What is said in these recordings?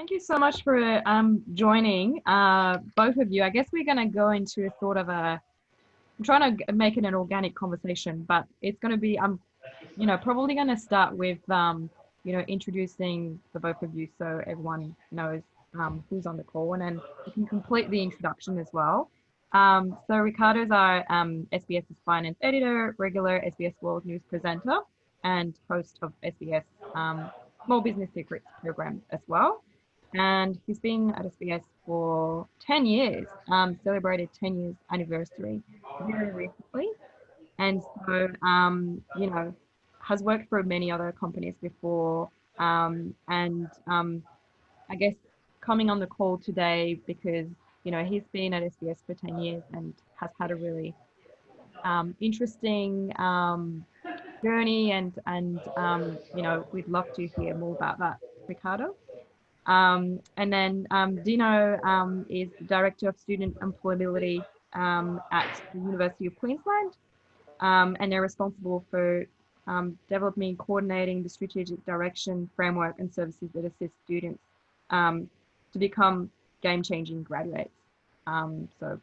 Thank you so much for joining, both of you. I guess we're going to go into a sort of I'm trying to make it an organic conversation, but it's going to be, probably going to start with, introducing the both of you so everyone knows who's on the call, and then we can complete the introduction as well. So Ricardo's our SBS's finance editor, regular SBS World News presenter, and host of SBS Small Business Secrets program as well. And he's been at SBS for 10 years, celebrated 10 years anniversary very recently. And so, has worked for many other companies before. I guess coming on the call today because, he's been at SBS for 10 years and has had a really interesting journey and we'd love to hear more about that, Ricardo. And then Dino is Director of Student Employability at the University of Queensland, and they're responsible for developing and coordinating the strategic direction, framework and services that assist students to become game-changing graduates. So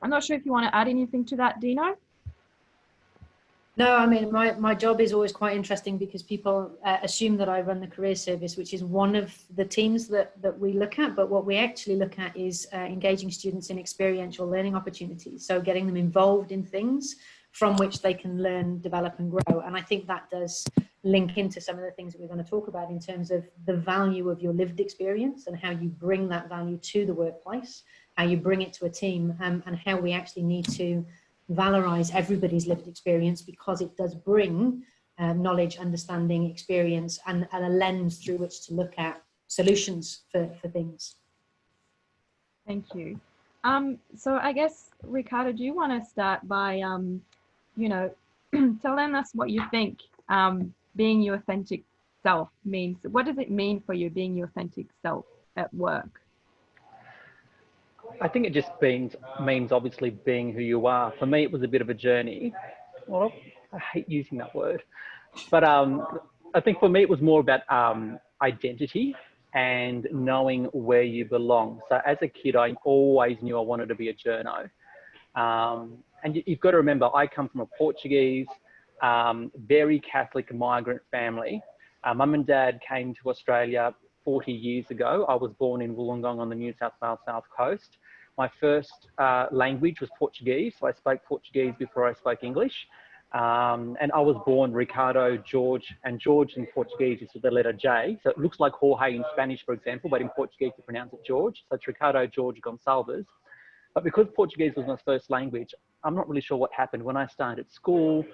I'm not sure if you want to add anything to that, Dino? No, I mean, my job is always quite interesting because people assume that I run the career service, which is one of the teams that we look at. But what we actually look at is engaging students in experiential learning opportunities. So getting them involved in things from which they can learn, develop and grow. And I think that does link into some of the things that we're going to talk about in terms of the value of your lived experience and how you bring that value to the workplace, how you bring it to a team, and how we actually need to valorize everybody's lived experience because it does bring knowledge, understanding, experience, and a lens through which to look at solutions for things. Thank you. So I guess, Ricardo, do you want to start by, telling us what you think being your authentic self means? What does it mean for you being your authentic self at work? I think it just means obviously being who you are. For me, it was a bit of a journey. Well, I hate using that word, but I think for me it was more about identity and knowing where you belong. So as a kid, I always knew I wanted to be a journo. And you've got to remember, I come from a Portuguese, very Catholic migrant family. Mum and Dad came to Australia 40 years ago. I was born in Wollongong on the New South Wales South Coast. My first language was Portuguese, so I spoke Portuguese before I spoke English. And I was born Ricardo, George, and George in Portuguese is with the letter J. So it looks like Jorge in Spanish, for example, but in Portuguese you pronounce it George. So it's Ricardo George Gonçalves. But because Portuguese was my first language, I'm not really sure what happened. When I started school,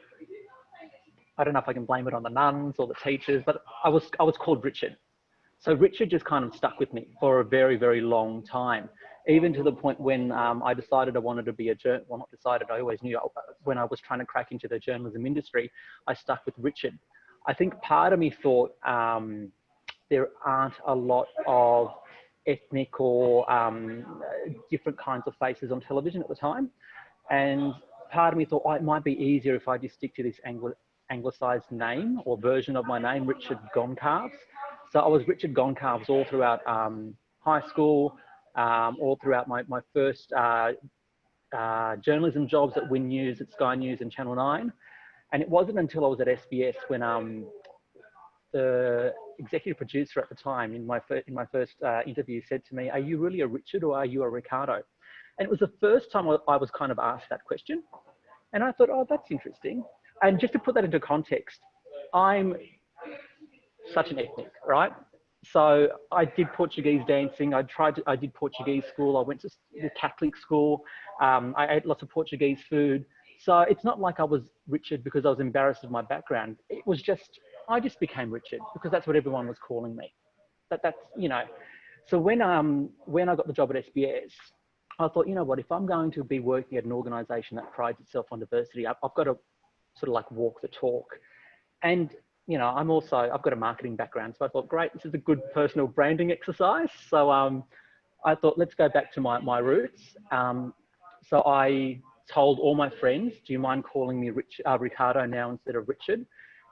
I don't know if I can blame it on the nuns or the teachers, but I was called Richard. So Richard just kind of stuck with me for a very, very long time, even to the point when I decided I wanted to be well, not decided, I always knew when I was trying to crack into the journalism industry, I stuck with Richard. I think part of me thought there aren't a lot of ethnic or different kinds of faces on television at the time. And part of me thought, oh, it might be easier if I just stick to this anglicised name or version of my name, Richard Goncalves. So I was Richard Goncalves all throughout high school, all throughout my first journalism jobs at Win News, at Sky News and Channel 9. And it wasn't until I was at SBS when the executive producer at the time in my first interview said to me, "Are you really a Richard or are you a Ricardo?" And it was the first time I was kind of asked that question. And I thought, oh, that's interesting. And just to put that into context, I'm such an ethnic, right? So I did Portuguese dancing. I did Portuguese school. I went to the Catholic school. I ate lots of Portuguese food. So it's not like I was Richard because I was embarrassed of my background. It was just, I just became Richard because that's what everyone was calling me. That's. So when I got the job at SBS, I thought, you know what, if I'm going to be working at an organisation that prides itself on diversity, I've got to sort of like walk the talk. And I've got a marketing background. So I thought, great, this is a good personal branding exercise. So I thought, let's go back to my roots. So I told all my friends, do you mind calling me Ricardo now instead of Richard?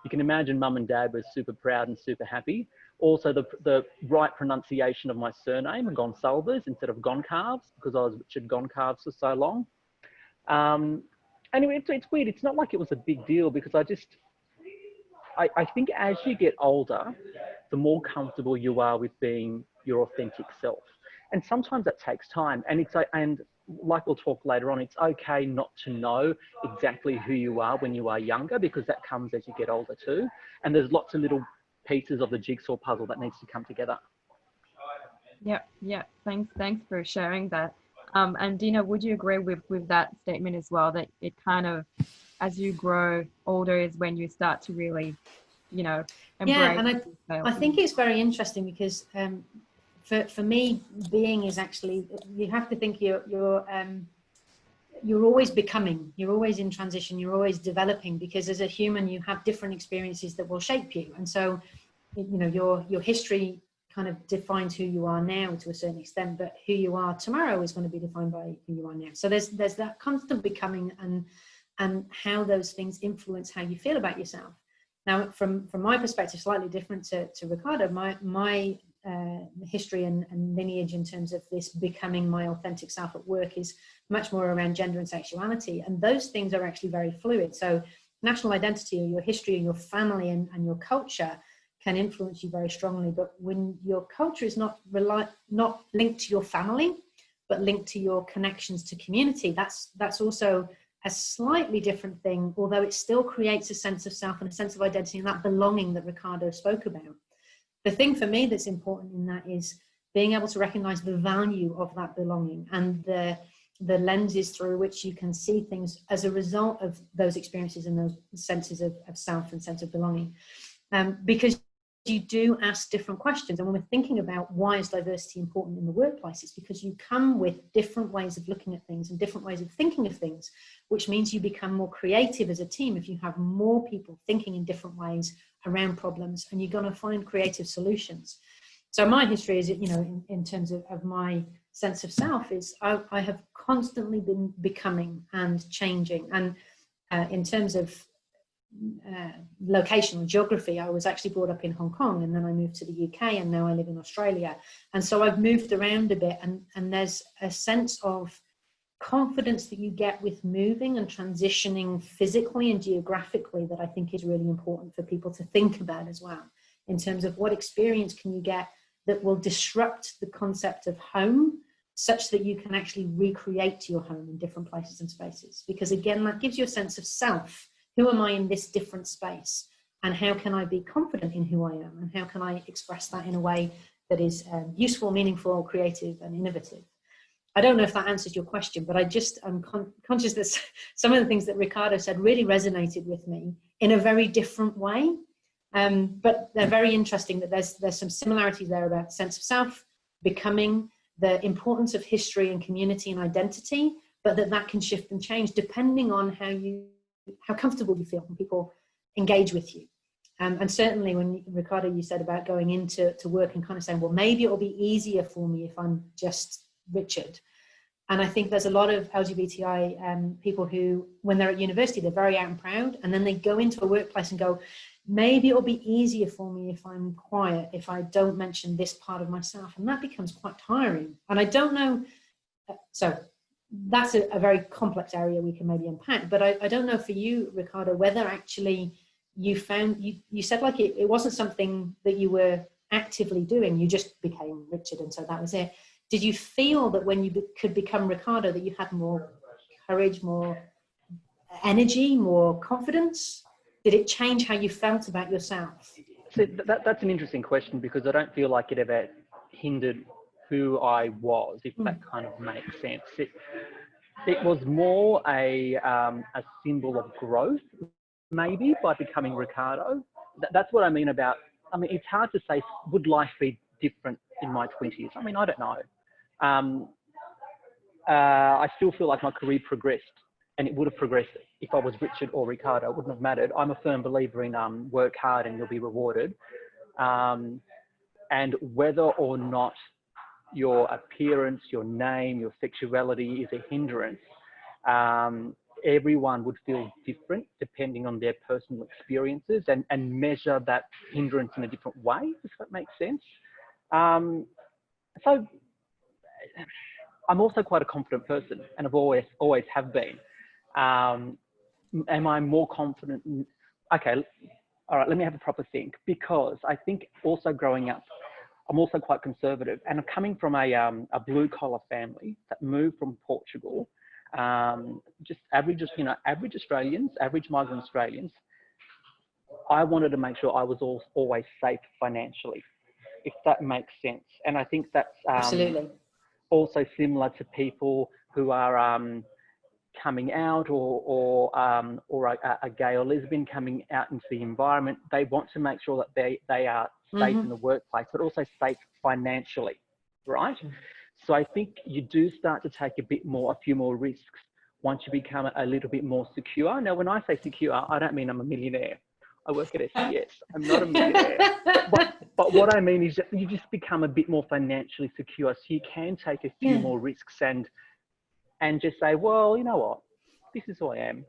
You can imagine Mum and Dad were super proud and super happy. Also the right pronunciation of my surname, Gonsalves, instead of Goncalves, because I was Richard Goncalves for so long. Anyway, it's weird. It's not like it was a big deal, because I think as you get older, the more comfortable you are with being your authentic self. And sometimes that takes time. And like we'll talk later on, it's okay not to know exactly who you are when you are younger, because that comes as you get older too. And there's lots of little pieces of the jigsaw puzzle that needs to come together. Yeah. Thanks for sharing that. And Dina, would you agree with that statement as well, that it kind of, as you grow older is when you start to really, you know, embrace? Yeah, and I think it's very interesting, because for me, being is actually, you have to think you're always becoming, you're always in transition, you're always developing, because as a human you have different experiences that will shape you. And so, you know, your history kind of defines who you are now to a certain extent, but who you are tomorrow is going to be defined by who you are now. So there's that constant becoming, and how those things influence how you feel about yourself. Now, from my perspective, slightly different to Ricardo, my history and lineage in terms of this becoming my authentic self at work is much more around gender and sexuality, and those things are actually very fluid. So national identity, or your history, and your family, and your culture can influence you very strongly. But when your culture is not linked to your family, but linked to your connections to community, that's also a slightly different thing, although it still creates a sense of self and a sense of identity and that belonging that Ricardo spoke about. The thing for me that's important in that is being able to recognize the value of that belonging, and the lenses through which you can see things as a result of those experiences and those senses of self and sense of belonging. Because you do ask different questions. And when we're thinking about why is diversity important in the workplace, it's because you come with different ways of looking at things and different ways of thinking of things, which means you become more creative as a team if you have more people thinking in different ways around problems, and you're going to find creative solutions. So my history is, you know, in terms of my sense of self, is I have constantly been becoming and changing. And in terms of location or geography, I was actually brought up in Hong Kong, and then I moved to the UK, and now I live in Australia. And so I've moved around a bit, and there's a sense of confidence that you get with moving and transitioning physically and geographically that I think is really important for people to think about as well, in terms of what experience can you get that will disrupt the concept of home, such that you can actually recreate your home in different places and spaces. Because again, that gives you a sense of self. Who am I in this different space? And how can I be confident in who I am? And how can I express that in a way that is useful, meaningful, creative, and innovative? I don't know if that answers your question, but I'm conscious that some of the things that Ricardo said really resonated with me in a very different way. But they're very interesting, that there's some similarities there about sense of self, becoming, the importance of history and community and identity, but that can shift and change depending on how comfortable you feel when people engage with you. And certainly when, Ricardo, you said about going into work and kind of saying, well, maybe it'll be easier for me if I'm just Richard. And I think there's a lot of LGBTI people who, when they're at university, they're very out and proud, and then they go into a workplace and go, maybe it'll be easier for me if I'm quiet, if I don't mention this part of myself. And that becomes quite tiring. And I don't know, so that's a very complex area we can maybe unpack, but I don't know for you, Ricardo, whether actually you found, you said like it wasn't something that you were actively doing, you just became Richard and so that was it. Did you feel that when you could become Ricardo that you had more courage, more energy, more confidence? Did it change how you felt about yourself? So that's an interesting question, because I don't feel like it ever hindered who I was, if that kind of makes sense. It was more a symbol of growth, maybe, by becoming Ricardo. That's what I mean about, I mean, it's hard to say, would life be different in my 20s? I mean, I don't know. I still feel like my career progressed, and it would have progressed if I was Richard or Ricardo. It wouldn't have mattered. I'm a firm believer in work hard and you'll be rewarded. And whether or not your appearance, your name, your sexuality is a hindrance, everyone would feel different depending on their personal experiences and measure that hindrance in a different way, if that makes sense. So I'm also quite a confident person, and I've always have been. Am I more confident? Okay, all right, let me have a proper think, because I think also growing up, I'm also quite conservative, and I'm coming from a blue collar family that moved from Portugal, just average Australians, average migrant Australians. I wanted to make sure I was always safe financially, if that makes sense. And I think that's Absolutely. Also similar to people who are coming out, or a gay or lesbian coming out into the environment. They want to make sure that they are safe in the workplace, but also safe financially, right? So I think you do start to take a few more risks once you become a little bit more secure. Now, when I say secure, I don't mean I'm a millionaire. I work at SBS. I'm not a millionaire. But what I mean is that you just become a bit more financially secure, so you can take a few more risks and just say, well, you know what, this is who I am.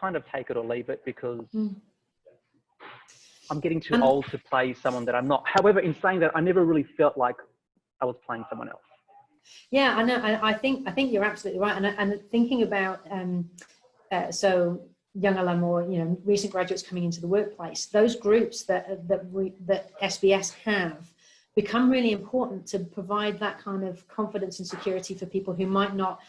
Kind of take it or leave it, because I'm getting too old to play someone that I'm not. However, in saying that, I never really felt like I was playing someone else. Yeah, I know. I think you're absolutely right. And thinking about so young alum, or recent graduates coming into the workplace, those groups that SBS have become really important to provide that kind of confidence and security for people who might not.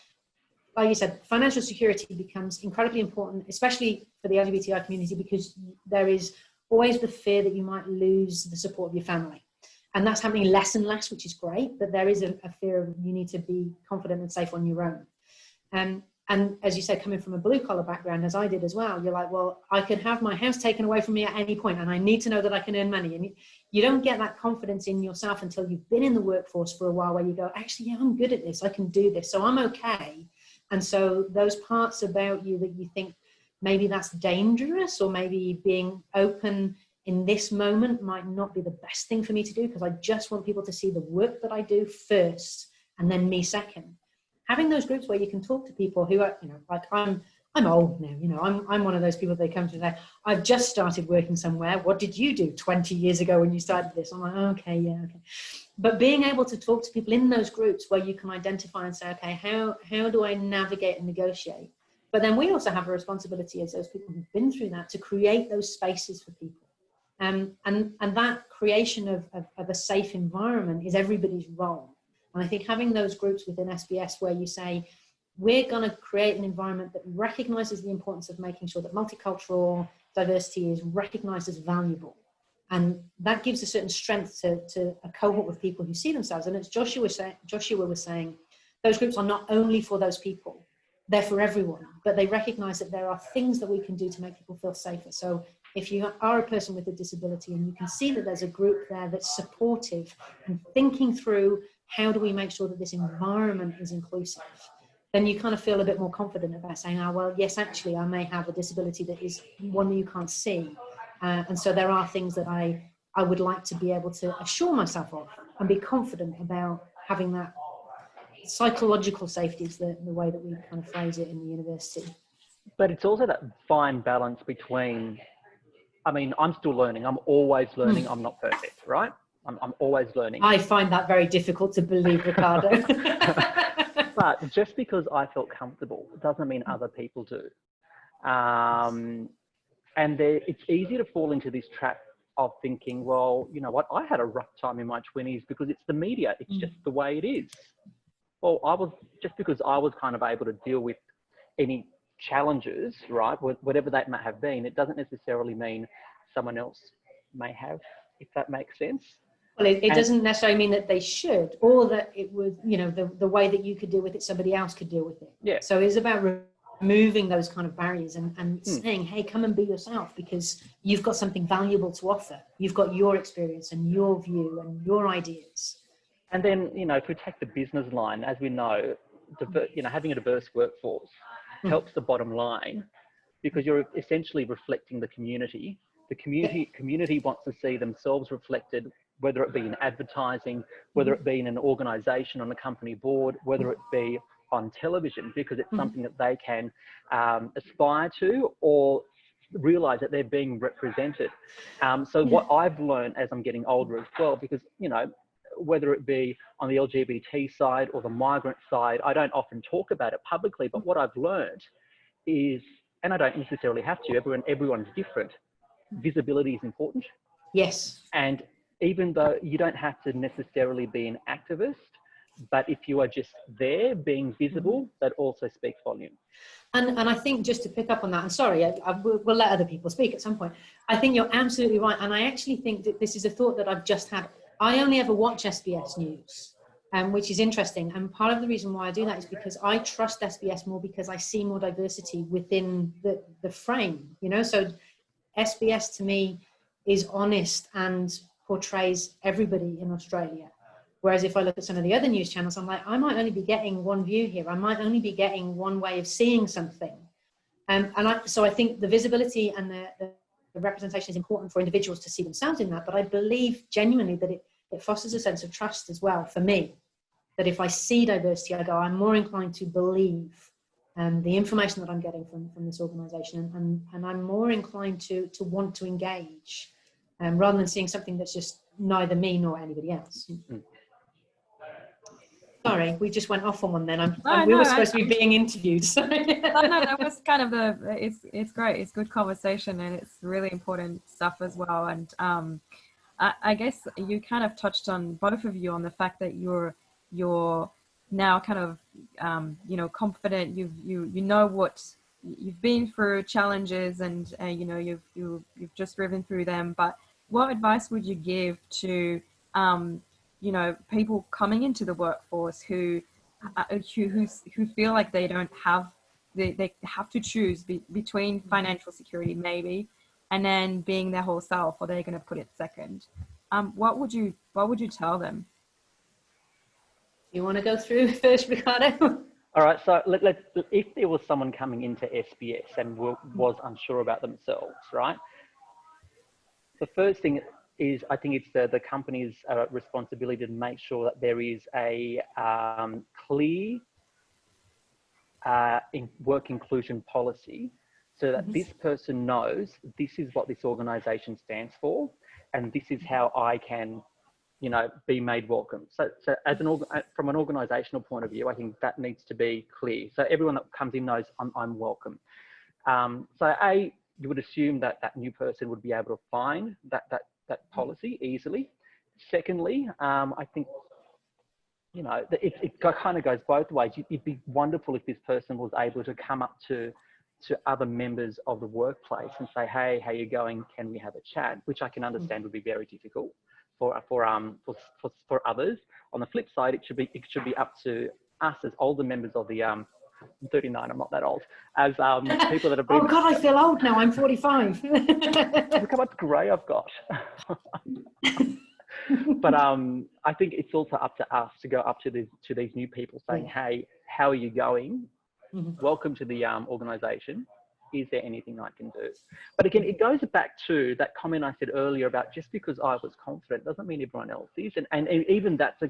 Like you said, financial security becomes incredibly important, especially for the LGBTI community, because there is always the fear that you might lose the support of your family. And that's happening less and less, which is great, but there is a fear of you need to be confident and safe on your own. And as you said, coming from a blue collar background, as I did as well, you're like, well, I could have my house taken away from me at any point, and I need to know that I can earn money. And you don't get that confidence in yourself until you've been in the workforce for a while, where you go, actually, yeah, I'm good at this. I can do this. So I'm okay. And so those parts about you that you think maybe that's dangerous, or maybe being open in this moment might not be the best thing for me to do, because I just want people to see the work that I do first and then me second. Having those groups where you can talk to people who are, like I'm old now, I'm one of those people they come to say, I've just started working somewhere. What did you do 20 years ago when you started this? I'm like, okay, yeah, okay. But being able to talk to people in those groups where you can identify and say, okay, how do I navigate and negotiate? But then we also have a responsibility as those people who've been through that to create those spaces for people. And that creation of a safe environment is everybody's role. And I think having those groups within SBS where you say, we're going to create an environment that recognizes the importance of making sure that multicultural diversity is recognized as valuable. And that gives a certain strength to a cohort of people who see themselves. And as Joshua was saying, those groups are not only for those people, they're for everyone, but they recognize that there are things that we can do to make people feel safer. So if you are a person with a disability and you can see that there's a group there that's supportive and thinking through how do we make sure that this environment is inclusive, then you kind of feel a bit more confident about saying, oh, well, yes, actually, I may have a disability that is one that you can't see. And so there are things that I would like to be able to assure myself of and be confident about having that psychological safety is the way that we kind of phrase it in the university. But it's also that fine balance between, I mean, I'm still learning. I'm always learning. I'm not perfect, right? I'm always learning. I find that very difficult to believe, Ricardo. But just because I felt comfortable doesn't mean other people do. And it's easy to fall into this trap of thinking, well, you know what, I had a rough time in my 20s because it's the media. It's just the way it is. Well, just because I was kind of able to deal with any challenges, right, whatever that might have been, it doesn't necessarily mean someone else may have, if that makes sense. Well, it doesn't necessarily mean that they should, or that it would, the way that you could deal with it, somebody else could deal with it. Yeah. So it's about removing those kind of barriers and saying, hey, come and be yourself, because you've got something valuable to offer. You've got your experience and your view and your ideas. And then, if we take the business line, as we know, having a diverse workforce helps the bottom line, because you're essentially reflecting the community. The community wants to see themselves reflected, whether it be in advertising, whether it be in an organisation on a company board, whether it be on television because it's something that they can aspire to or realize that they're being represented. So what I've learned as I'm getting older as well, because, you know, whether it be on the LGBT side or the migrant side, I don't often talk about it publicly, but what I've learned is, and I don't necessarily have to, everyone's different, visibility is important. Yes. And even though you don't have to necessarily be an activist, but if you are just there being visible, that also speaks volume. And I think, just to pick up on that, and sorry, we'll let other people speak at some point. I think you're absolutely right. And I actually think that this is a thought that I've just had. I only ever watch SBS News, which is interesting. And part of the reason why I do that is because I trust SBS more because I see more diversity within the frame, you know? So SBS to me is honest and portrays everybody in Australia. Whereas if I look at some of the other news channels, I'm like, I might only be getting one view here. I might only be getting one way of seeing something. So I think the visibility and the representation is important for individuals to see themselves in that. But I believe genuinely that it fosters a sense of trust as well for me. That if I see diversity, I go, I'm more inclined to believe the information that I'm getting from this organisation. And I'm more inclined to want to engage rather than seeing something that's just neither me nor anybody else. Sorry, we just went off on one then. We were supposed to be being interviewed. So. No, that was kind of it's great. It's good conversation and it's really important stuff as well. And I guess you kind of touched on, both of you, on the fact that you're now kind of, you know, confident. You know what you've been through, challenges, and you know, you've just driven through them. But what advice would you give to you know, people coming into the workforce who feel like they don't have, they have to choose between financial security maybe, and then being their whole self, or they're going to put it second? What would you tell them? You want to go through first, Ricardo? All right. So if there was someone coming into SBS and was unsure about themselves, right? The first thing is, I think it's the company's responsibility to make sure that there is a clear work inclusion policy, so that this person knows this is what this organisation stands for, and this is how I can, you know, be made welcome. So as from an organisational point of view, I think that needs to be clear. So everyone that comes in knows I'm welcome. So you would assume that that new person would be able to find that policy easily. Secondly, I think, you know, it kind of goes both ways. It'd be wonderful if this person was able to come up to other members of the workplace and say, hey, how you going? Can we have a chat? Which I can understand would be very difficult for others. On the flip side, it should be up to us as older members of the I'm 39, I'm not that old, as people that have been... Oh God, I feel old now, I'm 45. Look how much grey I've got. But I think it's also up to us to go up to these new people saying, hey, how are you going? Welcome to the organisation. Is there anything I can do? But again, it goes back to that comment I said earlier about just because I was confident doesn't mean everyone else is. And even that's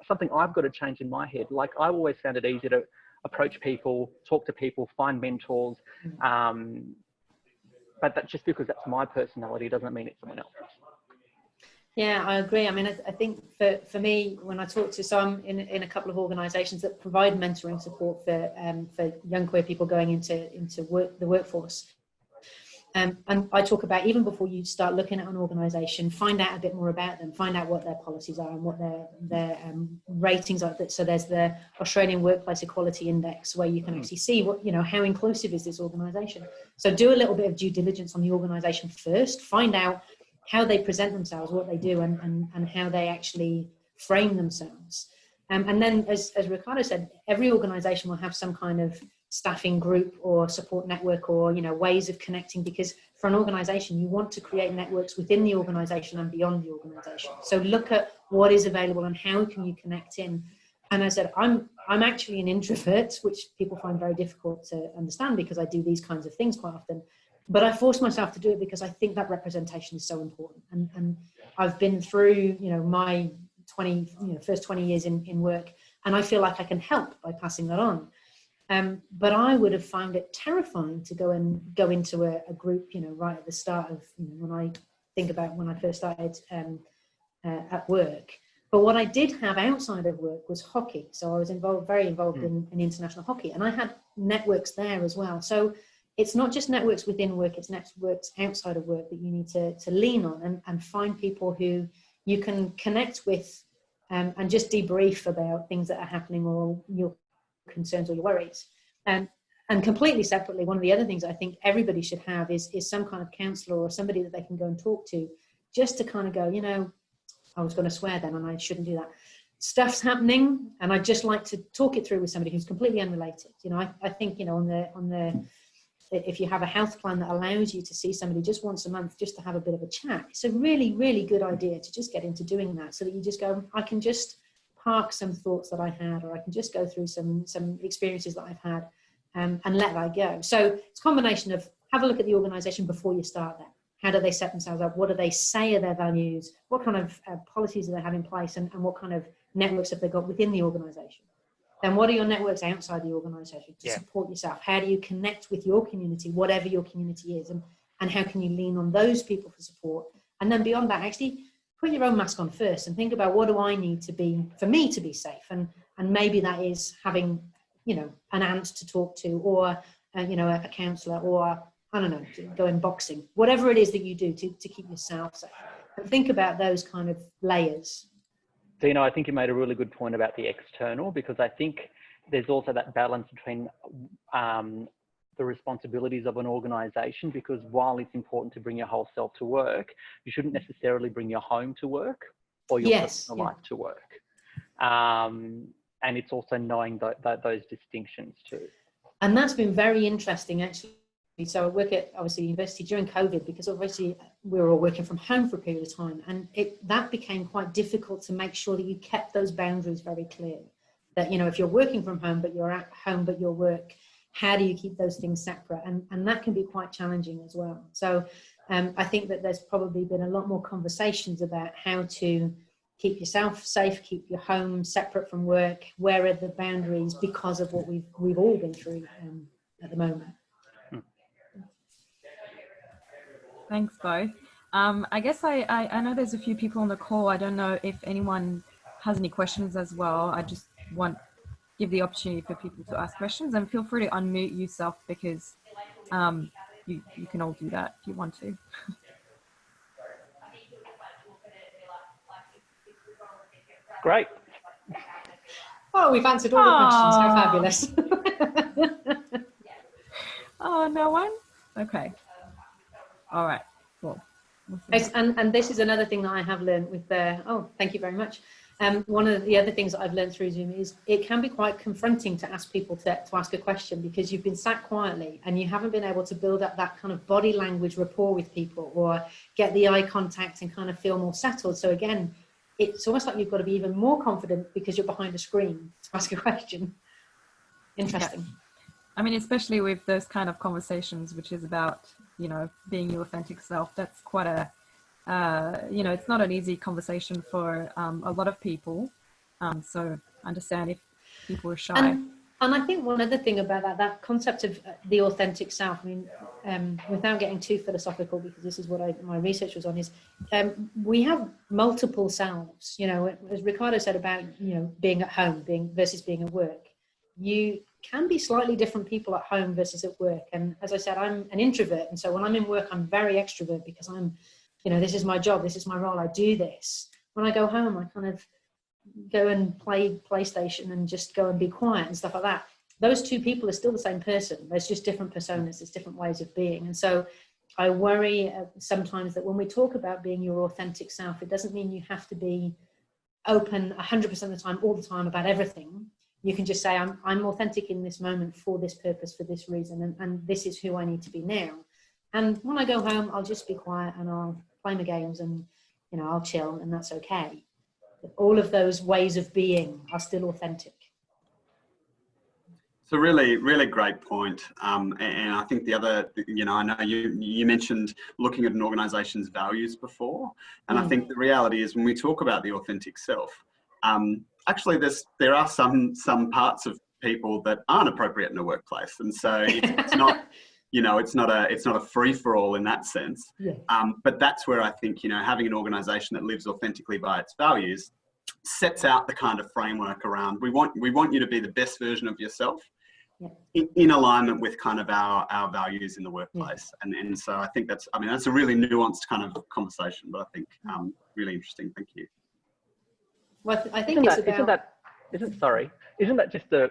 something I've got to change in my head. Like, I always found it easy to approach people, talk to people, find mentors. But that just because that's my personality doesn't mean it's someone else's. Yeah, I agree. I mean, I think for me, when I talk to some in a couple of organisations that provide mentoring support for young queer people going into the workforce, and I talk about, even before you start looking at an organisation, find out a bit more about them, find out what their policies are and what their ratings are. So there's the Australian Workplace Equality Index, where you can actually see what, you know, how inclusive is this organisation. So do a little bit of due diligence on the organisation first, find out how they present themselves, what they do, and how they actually frame themselves. And then, as Ricardo said, every organisation will have some kind of staffing group or support network, or, you know, ways of connecting, because for an organisation, you want to create networks within the organisation and beyond the organisation. So look at what is available and how can you connect in. And I said, I'm actually an introvert, which people find very difficult to understand because I do these kinds of things quite often. But I force myself to do it because I think that representation is so important. And I've been through, you know, my first 20 years in work, and I feel like I can help by passing that on. But I would have found it terrifying to go into a group, you know, right at the start of, you know, when I think about when I first started at work. But what I did have outside of work was hockey. So I was very involved in international hockey, and I had networks there as well. So it's not just networks within work, it's networks outside of work that you need to lean on and find people who you can connect with and just debrief about things that are happening or your concerns or your worries. And completely separately, one of the other things I think everybody should have is some kind of counsellor or somebody that they can go and talk to, just to kind of go, you know, I was going to swear then and I shouldn't do that. Stuff's happening and I'd just like to talk it through with somebody who's completely unrelated. You know, I think, you know, on the if you have a health plan that allows you to see somebody just once a month just to have a bit of a chat, it's a really, really good idea to just get into doing that, so that you just go, I can just park some thoughts that I had, or I can just go through some experiences that I've had and let that go. So it's a combination of have a look at the organisation before you start there. How do they set themselves up? What do they say are their values? What kind of policies do they have in place? And what kind of networks have they got within the organisation? Then what are your networks outside the organisation to support yourself? How do you connect with your community, whatever your community is? And how can you lean on those people for support? And then beyond that, actually put your own mask on first and think about, what do I need to be for me to be safe? And maybe that is having, you know, an aunt to talk to, or, you know, a counsellor, or I don't know, to go in boxing, whatever it is that you do to keep yourself safe. And think about those kind of layers. Dino, I think you made a really good point about the external, because I think there's also that balance between the responsibilities of an organisation, because while it's important to bring your whole self to work, you shouldn't necessarily bring your home to work or your personal life to work. And it's also knowing those distinctions too. And that's been very interesting, actually. So I work at, obviously, university during COVID, because obviously we were all working from home for a period of time, and that became quite difficult to make sure that you kept those boundaries very clear. That, you know, if you're working from home, but you're at home, but your work, how do you keep those things separate? And that can be quite challenging as well. So I think that there's probably been a lot more conversations about how to keep yourself safe, keep your home separate from work, where are the boundaries, because of what we've all been through at the moment. Thanks both. I guess I know there's a few people on the call. I don't know if anyone has any questions as well. I just give the opportunity for people to ask questions, and feel free to unmute yourself, because you can all do that if you want to. Great. Oh, we've answered all the questions. How fabulous. Oh, no one? Okay. All right, cool. Awesome. And this is another thing that I have learned with thank you very much. One of the other things that I've learned through Zoom is it can be quite confronting to ask people to ask a question, because you've been sat quietly and you haven't been able to build up that kind of body language rapport with people, or get the eye contact and kind of feel more settled. So again, it's almost like you've got to be even more confident because you're behind a screen to ask a question. Interesting. Yeah. I mean, especially with those kind of conversations, which is about, you know, being your authentic self. That's quite a, you know, it's not an easy conversation for a lot of people. So understand if people are shy. And I think one other thing about that concept of the authentic self, I mean, without getting too philosophical, because this is what my research was on, is we have multiple selves. You know, as Ricardo said about, you know, being at home versus being at work. You can be slightly different people at home versus at work. And as I said, I'm an introvert. And so when I'm in work, I'm very extrovert, because I'm, you know, this is my job, this is my role, I do this. When I go home, I kind of go and play PlayStation and just go and be quiet and stuff like that. Those two people are still the same person. There's just different personas, there's different ways of being. And so I worry sometimes that when we talk about being your authentic self, it doesn't mean you have to be open 100% of the time, all the time, about everything. You can just say, I'm authentic in this moment for this purpose, for this reason, and this is who I need to be now. And when I go home, I'll just be quiet and I'll play my games and, you know, I'll chill, and that's okay. But all of those ways of being are still authentic. It's a really, really great point. And I think the other, you know, I know you mentioned looking at an organisation's values before. And I think the reality is when we talk about the authentic self, actually there are some parts of people that aren't appropriate in a workplace, and so it's not, you know, it's not a free for all in that sense. Yeah. But that's where I think, you know, having an organisation that lives authentically by its values sets out the kind of framework around we want you to be the best version of yourself. Yeah. In alignment with kind of our values in the workplace. Yeah. And so I think that's a really nuanced kind of conversation, but I think really interesting. Thank you. Well, I think isn't that just a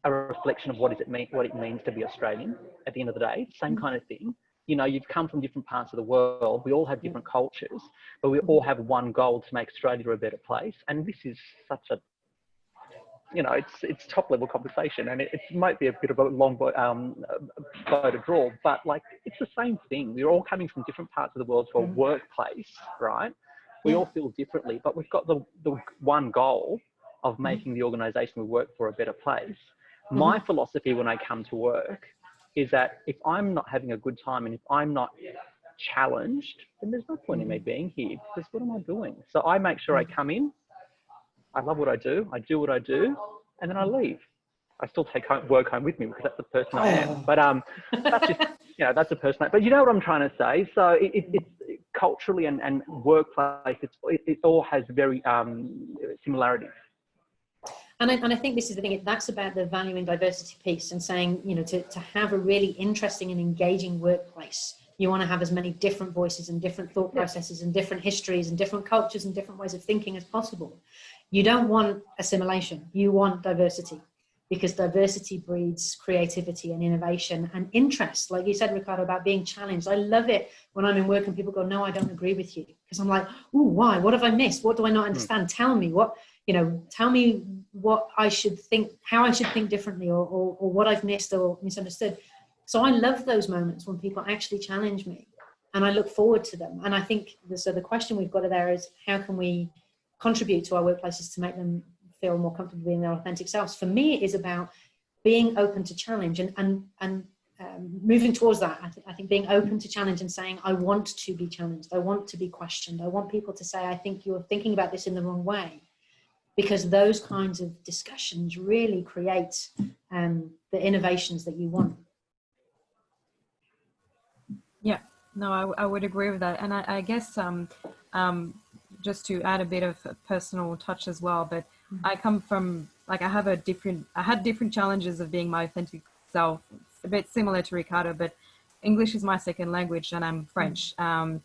reflection of what it means to be Australian at the end of the day? Same kind of thing. You know, you've come from different parts of the world. We all have different cultures, but we all have one goal to make Australia a better place. And this is such a, you know, it's top level conversation, and it might be a bit of a long bow to draw, but like it's the same thing. We're all coming from different parts of the world to a workplace, right? We all feel differently, but we've got the one goal of making the organisation we work for a better place. My philosophy when I come to work is that if I'm not having a good time and if I'm not challenged, then there's no point in me being here, because what am I doing? So I make sure I come in, I love what I do what I do, and then I leave. I still take work home with me because that's the person I am. But that's just, you know, that's a person. But you know what I'm trying to say? So it's culturally and workplace, it all has very similarities. And I think this is the thing, that's about the valuing diversity piece and saying, you know, to have a really interesting and engaging workplace, you want to have as many different voices and different thought processes and different histories and different cultures and different ways of thinking as possible. You don't want assimilation, you want diversity, because diversity breeds creativity and innovation and interest. Like you said, Ricardo, about being challenged. I love it when I'm in work and people go, no, I don't agree with you. Because I'm like, oh, why? What have I missed? What do I not understand? Tell me tell me what I should think, how I should think differently, or what I've missed or misunderstood. So I love those moments when people actually challenge me, and I look forward to them. And I think the question we've got there is, how can we contribute to our workplaces to make them feel more comfortable being their authentic selves? For me, it is about being open to challenge and moving towards that. I think being open to challenge and saying, I want to be challenged. I want to be questioned. I want people to say, I think you're thinking about this in the wrong way. Because those kinds of discussions really create the innovations that you want. Yeah, no, I would agree with that. And I guess just to add a bit of a personal touch as well, but I come from, like, I had different challenges of being my authentic self. It's a bit similar to Ricardo, but English is my second language and I'm French. And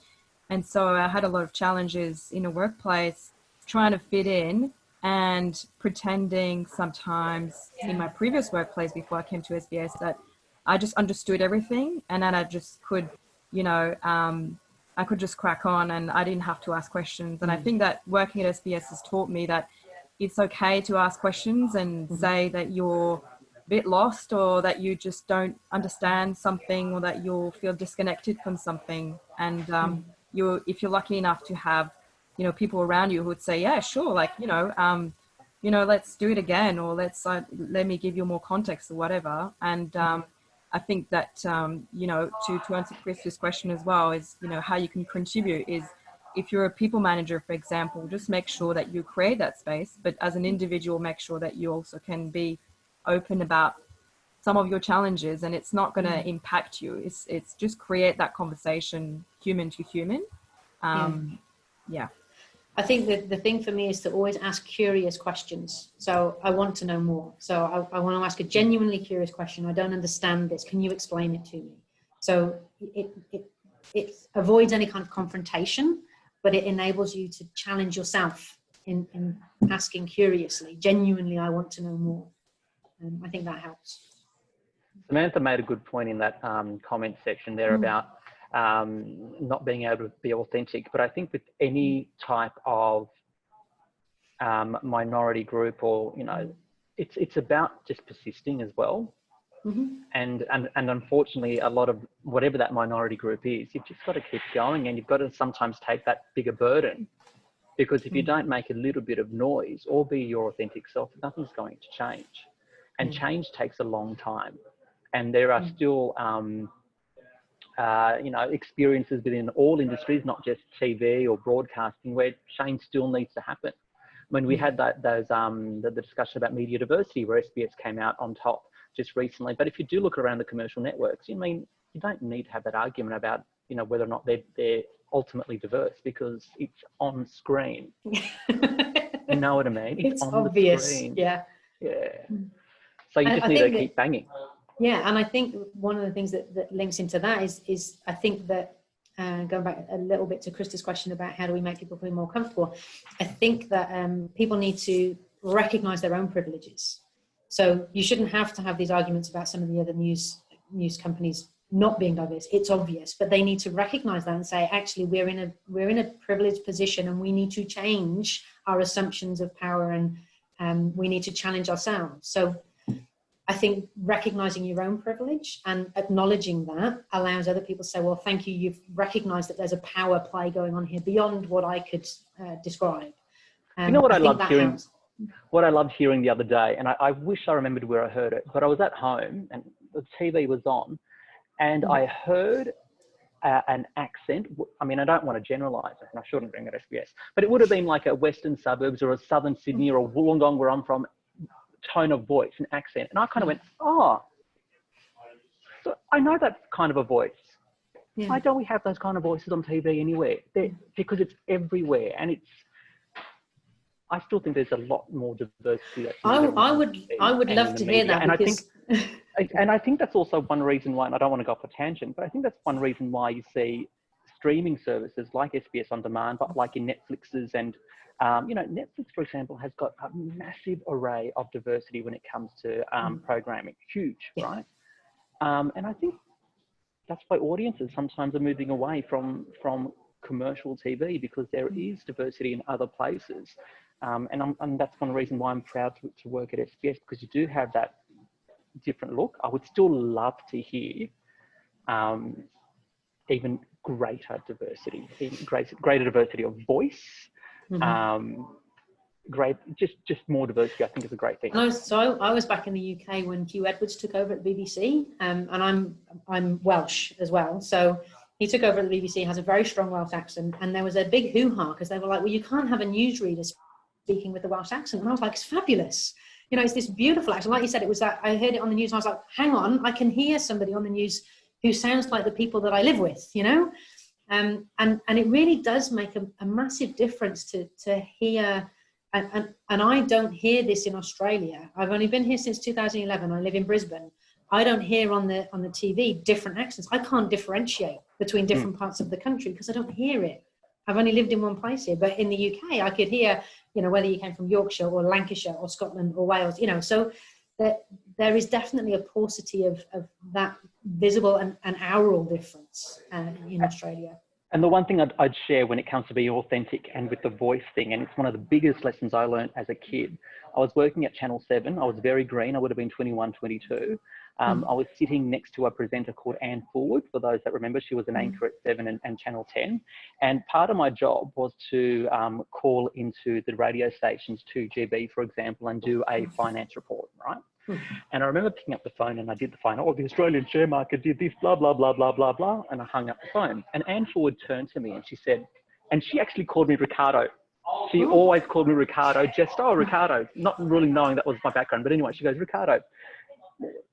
so I had a lot of challenges in a workplace trying to fit in and pretending sometimes in my previous workplace before I came to SBS that I just understood everything, and then I just could, you know, I could just crack on and I didn't have to ask questions. And I think that working at SBS has taught me that it's okay to ask questions and say that you're a bit lost, or that you just don't understand something, or that you'll feel disconnected from something. And if you're lucky enough to have, you know, people around you who would say, yeah, sure, like, you know, let's do it again, or let me give you more context or whatever. And I think that, you know, to answer Chris's question as well, is, you know, how you can contribute is, if you're a people manager, for example, just make sure that you create that space, but as an individual, make sure that you also can be open about some of your challenges, and it's not going to impact you. It's just create that conversation human to human. Yeah. I think that the thing for me is to always ask curious questions. So I want to know more. So I want to ask a genuinely curious question. I don't understand this. Can you explain it to me? So it avoids any kind of confrontation, but it enables you to challenge yourself in asking curiously. Genuinely, I want to know more. I think that helps. Samantha made a good point in that comment section there about not being able to be authentic. But I think with any type of minority group, or, you know, it's about just persisting as well. And unfortunately, a lot of whatever that minority group is, you've just got to keep going, and you've got to sometimes take that bigger burden, because if you don't make a little bit of noise or be your authentic self, nothing's going to change. And change takes a long time. And there are still, you know, experiences within all industries, not just TV or broadcasting, where change still needs to happen. When we had the discussion about media diversity, where SBS came out on top just recently. But if you do look around the commercial networks, you don't need to have that argument about, whether or not they're ultimately diverse, because it's on screen. You know what I mean? It's on obvious. the screen. Yeah. So you just need to keep banging. Yeah, and I think one of the things that links into that is I think that, going back a little bit to Krista's question about how do we make people feel more comfortable, I think that people need to recognise their own privileges. So you shouldn't have to have these arguments about some of the other news companies not being diverse. It's obvious, but they need to recognise that and say, actually, we're in a privileged position, and we need to change our assumptions of power, and we need to challenge ourselves. So I think recognising your own privilege and acknowledging that allows other people to say, well, thank you, you've recognised that there's a power play going on here beyond what I could describe. You know what I loved hearing? What I loved hearing the other day, and I wish I remembered where I heard it, but I was at home and the TV was on, and I heard an accent. I mean, I don't want to generalise it, and I shouldn't bring it SBS, but it would have been like a Western suburbs or a Southern Sydney or a Wollongong, where I'm from, tone of voice and accent. And I kind of went, oh, so I know that kind of a voice. Yeah. Why don't we have those kind of voices on TV anywhere? Because it's everywhere, and I still think there's a lot more diversity. I would love to hear that. And I think that's also one reason why, and I don't want to go off a tangent, but I think that's one reason why you see streaming services like SBS On Demand, but like in Netflix's and Netflix, for example, has got a massive array of diversity when it comes to programming. Huge, right? And I think that's why audiences sometimes are moving away from commercial TV, because there is diversity in other places. And that's one reason why I'm proud to work at SBS, because you do have that different look. I would still love to hear even greater diversity, greater diversity of voice. Just more diversity, I think, is a great thing. So I was back in the UK when Hugh Edwards took over at the BBC, and I'm Welsh as well. So he took over at the BBC, has a very strong Welsh accent, and there was a big hoo-ha because they were like, well, you can't have a newsreader speaking with the Welsh accent. And I was like, it's fabulous. It's this beautiful accent. Like you said, it was that I heard it on the news and I was like, hang on, I can hear somebody on the news who sounds like the people that I live with, and it really does make a massive difference to hear, and I don't hear this in Australia. I've only been here since 2011. I live in Brisbane. I don't hear on the TV different accents. I can't differentiate between different parts of the country because I don't hear it. I've only lived in one place here, but in the UK, I could hear, whether you came from Yorkshire or Lancashire or Scotland or Wales, so there is definitely a paucity of that visible and aural difference in Australia. And the one thing I'd share when it comes to being authentic and with the voice thing, and it's one of the biggest lessons I learned as a kid. I was working at Channel 7. I was very green. I would have been 21, 22. I was sitting next to a presenter called Anne Forward. For those that remember, she was an anchor at 7 and Channel 10. And part of my job was to call into the radio stations, 2GB, for example, and do a finance report, right? And I remember picking up the phone and I did the phone. Oh, the Australian share market did this, blah, blah, blah, blah, blah, blah. And I hung up the phone. And Anne Forward turned to me and she said, and she actually called me Ricardo. She always called me Ricardo, Ricardo, not really knowing that was my background. But anyway, she goes, Ricardo,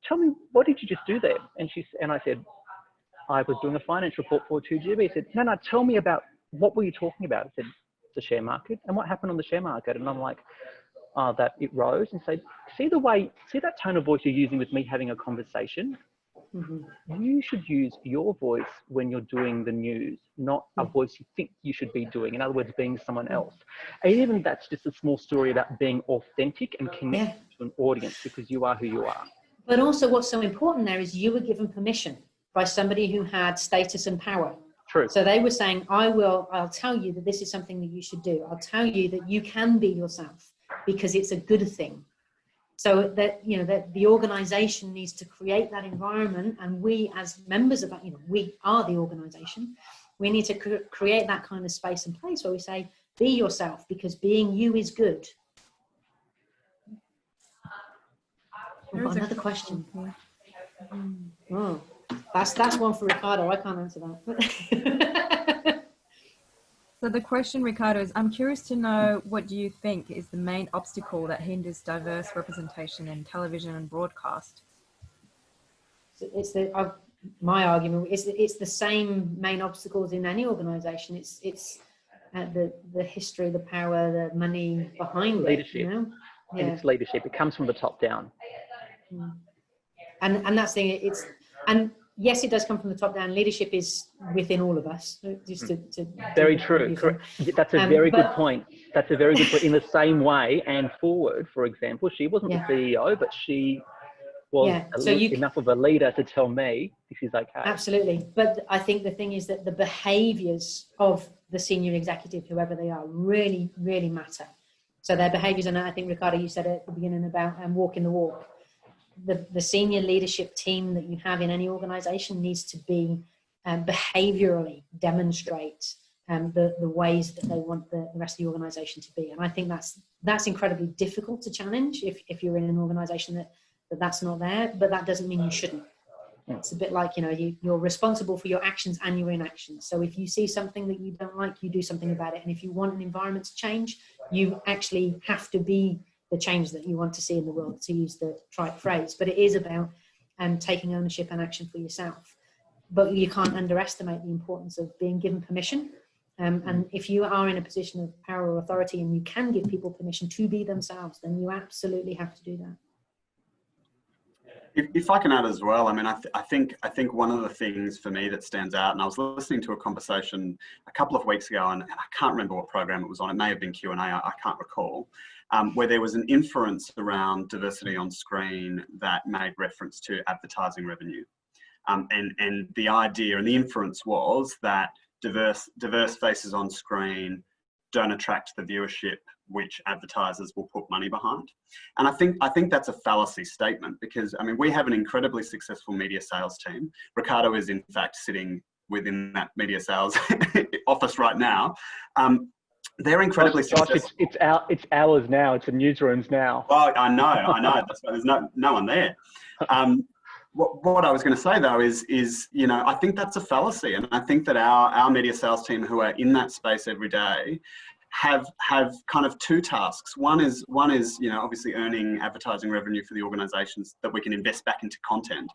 tell me, what did you just do there? And I said, I was doing a finance report for 2GB. I said, no, tell me about, what were you talking about? I said, the share market. And what happened on the share market? And I'm like, that it rose. And say, see that tone of voice you're using with me having a conversation? You should use your voice when you're doing the news, not a voice you think you should be doing. In other words, being someone else. And even that's just a small story about being authentic and connected to an audience, because you are who you are. But also what's so important there is you were given permission by somebody who had status and power. True. So they were saying, I'll tell you that this is something that you should do. I'll tell you that you can be yourself because it's a good thing. So that, that the organization needs to create that environment, and we as members of that, we are the organization. We need to create that kind of space and place where we say, be yourself, because being you is good. We've got another question. Oh, that's one for Ricardo. I can't answer that. So the question, Ricardo, is I'm curious to know, what do you think is the main obstacle that hinders diverse representation in television and broadcast? It's my argument is that it's the same main obstacles in any organisation. It's the history, the power, the money behind leadership. It. You know? Yeah. And it's leadership. It comes from the top down. And that's the thing. And yes, it does come from the top down. Leadership is within all of us. Just to very true. Correct. That's a very good point. That's a very good point. In the same way, Anne Forward, for example, she wasn't the CEO, but she was enough of a leader to tell me this is okay. Absolutely. But I think the thing is that the behaviours of the senior executive, whoever they are, really, really matter. So their behaviours, and I think, Ricardo, you said it at the beginning about walking the walk. The senior leadership team that you have in any organisation needs to be behaviourally demonstrate the ways that they want the rest of the organisation to be. And I think that's incredibly difficult to challenge if you're in an organisation that's not there, but that doesn't mean you shouldn't. It's a bit like, you're responsible for your actions and your inactions. So if you see something that you don't like, you do something about it. And if you want an environment to change, you actually have to be the change that you want to see in the world, to use the trite phrase. But it is about taking ownership and action for yourself. But you can't underestimate the importance of being given permission. And if you are in a position of power or authority and you can give people permission to be themselves, then you absolutely have to do that. If I can add as well, I mean, I think one of the things for me that stands out, and I was listening to a conversation a couple of weeks ago, and I can't remember what program it was on. It may have been Q&A, I can't recall, where there was an inference around diversity on screen that made reference to advertising revenue. And the idea and the inference was that diverse faces on screen don't attract the viewership which advertisers will put money behind. And I think that's a fallacy statement, because I mean, we have an incredibly successful media sales team. Ricardo is in fact sitting within that media sales office right now. They're incredibly successful. It's ours now. It's the newsrooms now. Well, I know. That's why there's no one there. What I was going to say though is I think that's a fallacy, and I think that our media sales team who are in that space every day have kind of two tasks. One is obviously earning advertising revenue for the organisations that we can invest back into content,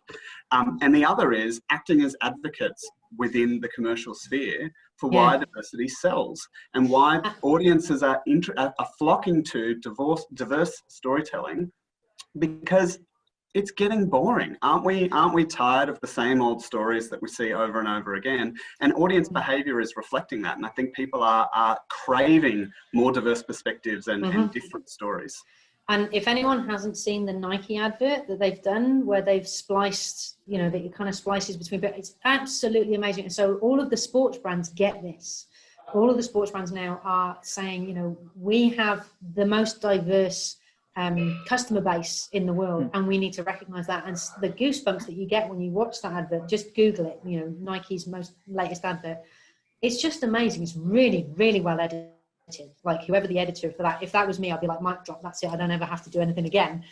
and the other is acting as advocates within the commercial sphere for why diversity sells and why audiences are flocking to diverse storytelling, because it's getting boring. Aren't we tired of the same old stories that we see over and over again? And audience behaviour is reflecting that. And I think people are craving more diverse perspectives and different stories. And if anyone hasn't seen the Nike advert that they've done, where they've spliced, that it kind of splices between, but it's absolutely amazing. And so all of the sports brands get this. All of the sports brands now are saying, we have the most diverse customer base in the world, and we need to recognize that. And the goosebumps that you get when you watch that advert, just Google it, Nike's most latest advert, it's just amazing. It's really, really well edited. Like, whoever the editor for that, if that was me, I'd be like, mic drop, that's it, I don't ever have to do anything again.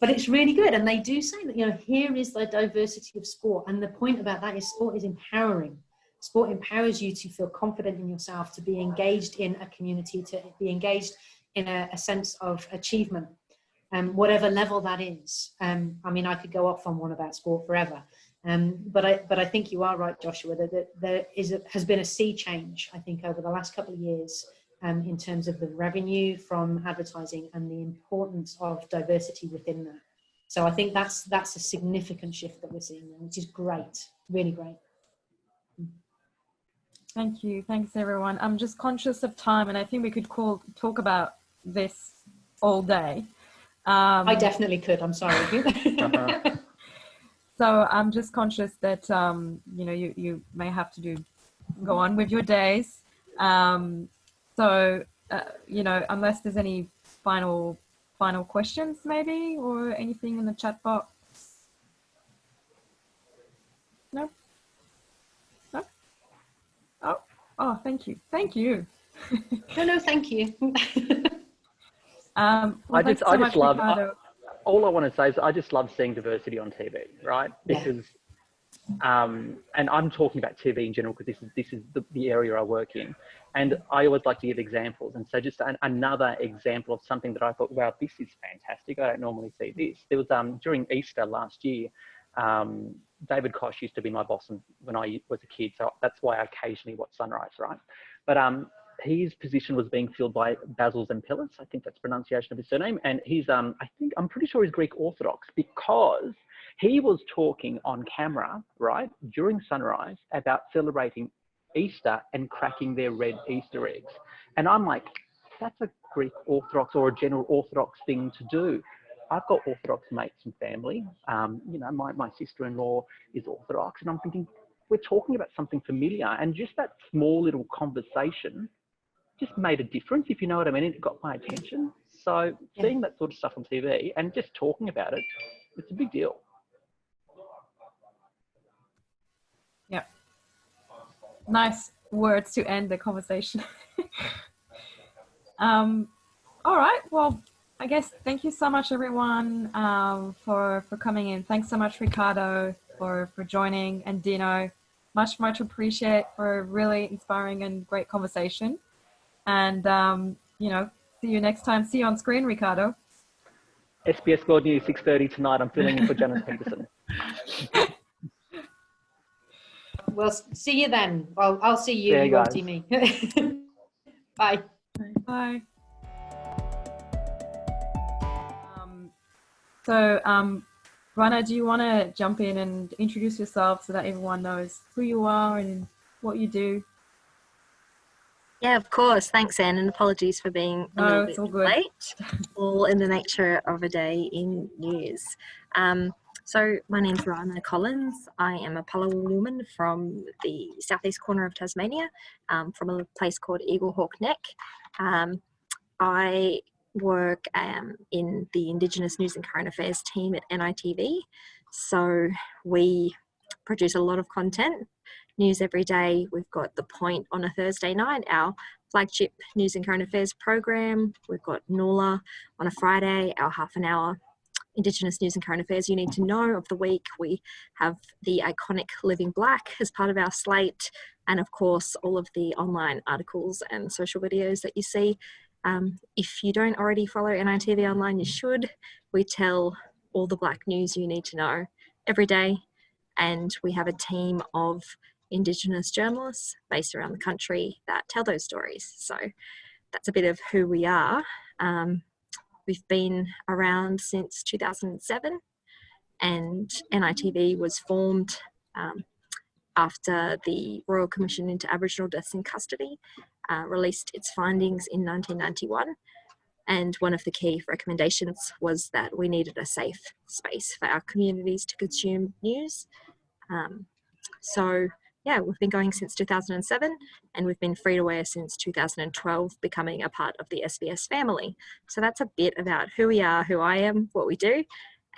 But it's really good. And they do say that, here is the diversity of sport. And the point about that is sport is empowering. Sport empowers you to feel confident in yourself, to be engaged in a community, to be engaged in a sense of achievement. Whatever level that is. I mean, I could go off on one about sport forever, but I think you are right, Joshua, that there has been a sea change, I think, over the last couple of years in terms of the revenue from advertising and the importance of diversity within that. So I think that's a significant shift that we're seeing there, which is great, really great. Thank you. Thanks, everyone. I'm just conscious of time, and I think we could talk about this all day. I definitely could. I'm sorry. So I'm just conscious that you may have to go on with your days. So unless there's any final questions, maybe, or anything in the chat box. No. Oh, thank you. No, thank you. Well, I just love. All I want to say is I just love seeing diversity on TV, right? Because And I'm talking about TV in general because this is the area I work in. And I always like to give examples. And so just another example of something that I thought, wow, this is fantastic. I don't normally see this. There was during Easter last year, David Kosh used to be my boss when I was a kid. So that's why I occasionally watch Sunrise, right? But his position was being filled by Basil Zempilis. I think that's pronunciation of his surname. And he's, I'm pretty sure he's Greek Orthodox, because he was talking on camera, right, during Sunrise about celebrating Easter and cracking their red Easter eggs. And I'm like, that's a Greek Orthodox or a general Orthodox thing to do. I've got Orthodox mates and family. You know, my sister-in-law is Orthodox, and I'm thinking, we're talking about something familiar. And just that small little conversation just made a difference, if you know what I mean. It got my attention. So seeing that sort of stuff on TV and just talking about it, it's a big deal. Yeah. Nice words to end the conversation. All right. Well, I guess thank you so much, everyone, for coming in. Thanks so much, Ricardo, for joining, and Dino. Much appreciate for a really inspiring and great conversation. And, you know, see you next time. See you on screen, Ricardo. SBS World News, 6:30 tonight. I'm filling in for Janice Peterson. Well, see you then. I'll see you. You won't see me. Bye. Bye. So, Ryana, do you want to jump in and introduce yourself so that everyone knows who you are and what you do? Yeah, of course. Thanks, Anne, and apologies for being a little bit late. All in the nature of a day in news. So my name's Ryana Collins. I am a Palawa woman from the southeast corner of Tasmania, from a place called Eaglehawk Neck. I work in the Indigenous News and Current Affairs team at NITV. So we produce a lot of content, news every day. We've got The Point on a Thursday night, our flagship news and current affairs program. We've got NOLA on a Friday, our half an hour Indigenous news and current affairs you need to know of the week. We have the iconic Living Black as part of our slate, and of course all of the online articles and social videos that you see. If you don't already follow NITV online, you should. We tell all the Black news you need to know every day, and we have a team of Indigenous journalists based around the country that tell those stories. So that's a bit of who we are. We've been around since 2007, and NITV was formed after the Royal Commission into Aboriginal Deaths in Custody released its findings in 1991. And one of the key recommendations was that we needed a safe space for our communities to consume news. So yeah, we've been going since 2007, and we've been free to air since 2012, becoming a part of the SBS family. So that's a bit about who we are, who I am, what we do,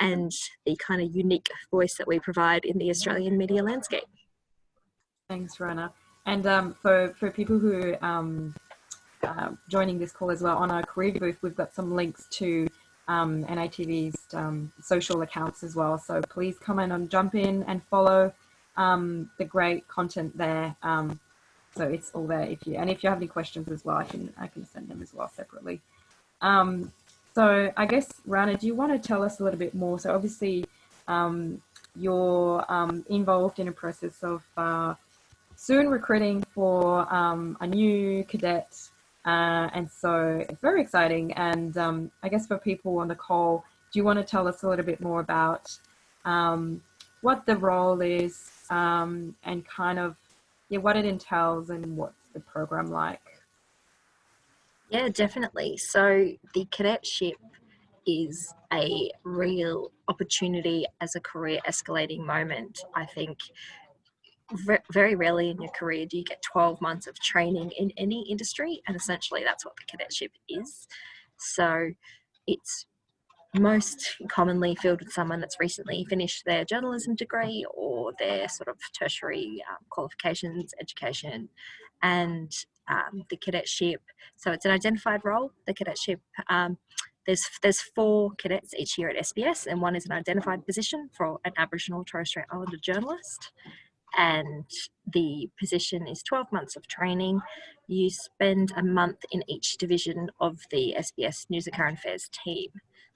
and the kind of unique voice that we provide in the Australian media landscape. Thanks, Ryana. And for people who joining this call as well, on our career booth, we've got some links to NITV's social accounts as well. So please come in and jump in and follow the great content there. So it's all there. If you have any questions as well, I can send them as well separately. So I guess, Ryana, do you want to tell us a little bit more? So obviously you're involved in a process of soon recruiting for a new cadet, and so it's very exciting. And I guess for people on the call, do you want to tell us a little bit more about what the role is, and kind of what it entails and what's the program like? Yeah, definitely. So the cadetship is a real opportunity as a career escalating moment. I think very rarely in your career do you get 12 months of training in any industry, and essentially that's what the cadetship is. So it's most commonly filled with someone that's recently finished their journalism degree or their sort of tertiary qualifications, education, and the cadetship. So it's an identified role. The cadetship, there's 4 cadets each year at SBS, and one is an identified position for an Aboriginal Torres Strait Islander journalist. And the position is 12 months of training. You spend a month in each division of the SBS News and Current Affairs team.